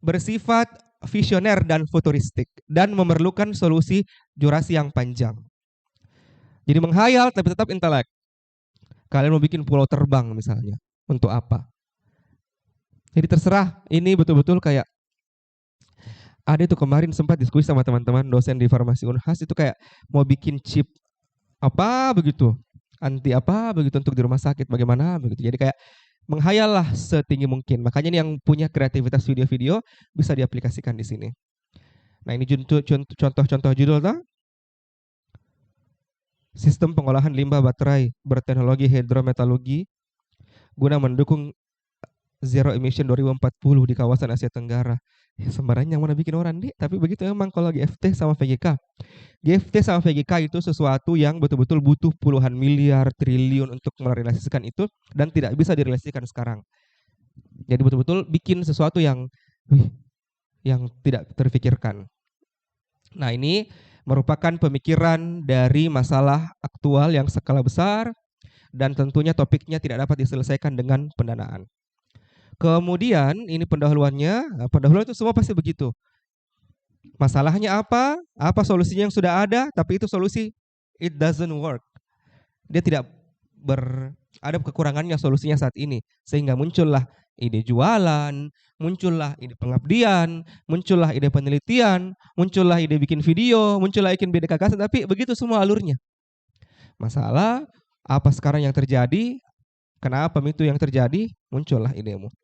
bersifat visioner dan futuristik dan memerlukan solusi durasi yang panjang. Jadi menghayal tapi tetap intelek. Kalian mau bikin pulau terbang misalnya, untuk apa? Jadi terserah, ini betul-betul kayak ada itu kemarin sempat diskusi sama teman-teman dosen di farmasi Unhas itu kayak mau bikin chip apa begitu, anti apa begitu untuk di rumah sakit bagaimana begitu. Jadi kayak menghayal lah setinggi mungkin. Makanya ini yang punya kreativitas video-video bisa diaplikasikan di sini. Nah, ini contoh-contoh judul tuh. Sistem pengolahan limbah baterai berteknologi hidrometalurgi guna mendukung zero emission 2040 di kawasan Asia Tenggara. Ya, sembarang yang mana bikin orang tapi begitu emang kalau GFT sama VGK. GFT sama VGK itu sesuatu yang betul-betul butuh puluhan miliar, triliun untuk merealisasikan itu dan tidak bisa direalisasikan sekarang. Jadi betul-betul bikin sesuatu yang tidak terfikirkan. Nah, ini merupakan pemikiran dari masalah aktual yang skala besar dan tentunya topiknya tidak dapat diselesaikan dengan pendanaan. Kemudian ini pendahuluannya, pendahuluan itu semua pasti begitu. Masalahnya apa? Apa solusinya yang sudah ada, tapi itu solusi it doesn't work. Dia tidak ada kekurangannya solusinya saat ini. Sehingga muncullah ide jualan, muncullah ide pengabdian, muncullah ide penelitian, muncullah ide bikin video, muncullah ide gagasan, tapi begitu semua alurnya. Masalah apa sekarang yang terjadi? Kenapa itu yang terjadi? Muncullah idemu.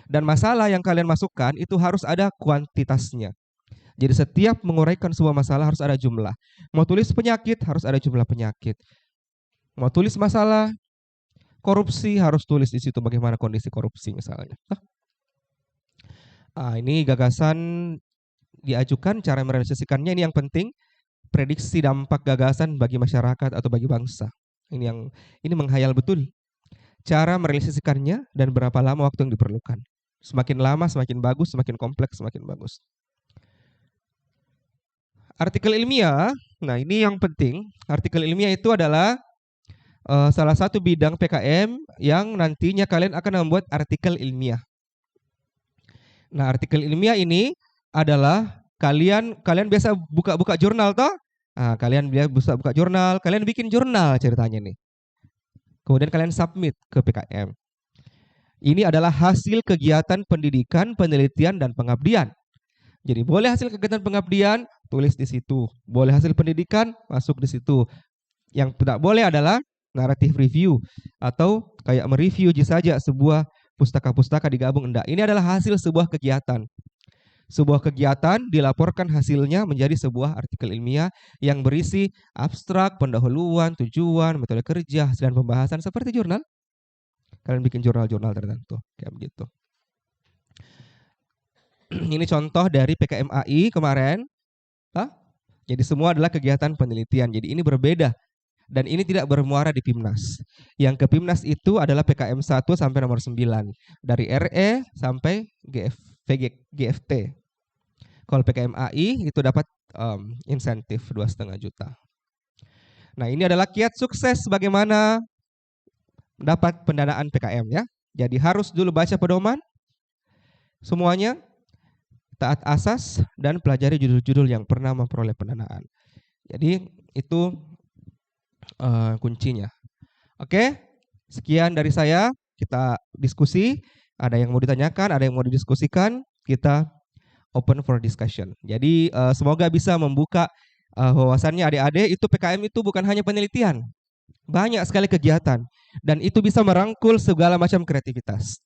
Dan masalah yang kalian masukkan itu harus ada kuantitasnya. Jadi setiap menguraikan sebuah masalah harus ada jumlah. Mau tulis penyakit harus ada jumlah penyakit. Mau tulis masalah korupsi harus tulis di situ bagaimana kondisi korupsi misalnya. Ini gagasan diajukan, cara merealisasikannya ini yang penting. Prediksi dampak gagasan bagi masyarakat atau bagi bangsa. Ini menghayal betul cara merealisasikannya dan berapa lama waktu yang diperlukan. Semakin lama semakin bagus, semakin kompleks semakin bagus. Artikel ilmiah, nah ini yang penting. Artikel ilmiah itu adalah salah satu bidang PKM yang nantinya kalian akan membuat artikel ilmiah. Nah, artikel ilmiah ini adalah kalian biasa buka jurnal toh? Kalian bisa buka jurnal, kalian bikin jurnal ceritanya nih. Kemudian kalian submit ke PKM. Ini adalah hasil kegiatan pendidikan, penelitian, dan pengabdian. Jadi boleh hasil kegiatan pengabdian, tulis di situ. Boleh hasil pendidikan, masuk di situ. Yang tidak boleh adalah narrative review atau kayak mereview saja sebuah pustaka-pustaka digabung. Enggak, ini adalah hasil sebuah kegiatan. Sebuah kegiatan dilaporkan hasilnya menjadi sebuah artikel ilmiah yang berisi abstrak, pendahuluan, tujuan, metode kerja, hasil dan pembahasan seperti jurnal. Kalian bikin jurnal-jurnal tertentu, kayak begitu. Ini contoh dari PKMAI kemarin. Jadi semua adalah kegiatan penelitian. Jadi ini berbeda. Dan ini tidak bermuara di PIMNAS. Yang ke PIMNAS itu adalah PKM 1 sampai nomor 9. Dari RE sampai GFT. Kalau PKM AI itu dapat insentif 2,5 juta. Nah, ini adalah kiat sukses bagaimana dapat pendanaan PKM ya. Jadi harus dulu baca pedoman semuanya, taat asas, dan pelajari judul-judul yang pernah memperoleh pendanaan. Jadi itu kuncinya. Oke, sekian dari saya. Kita diskusi. Ada yang mau ditanyakan, ada yang mau didiskusikan. Kita open for discussion. Jadi semoga bisa membuka wawasannya adik-adik. Itu PKM itu bukan hanya penelitian, banyak sekali kegiatan, dan itu bisa merangkul segala macam kreativitas.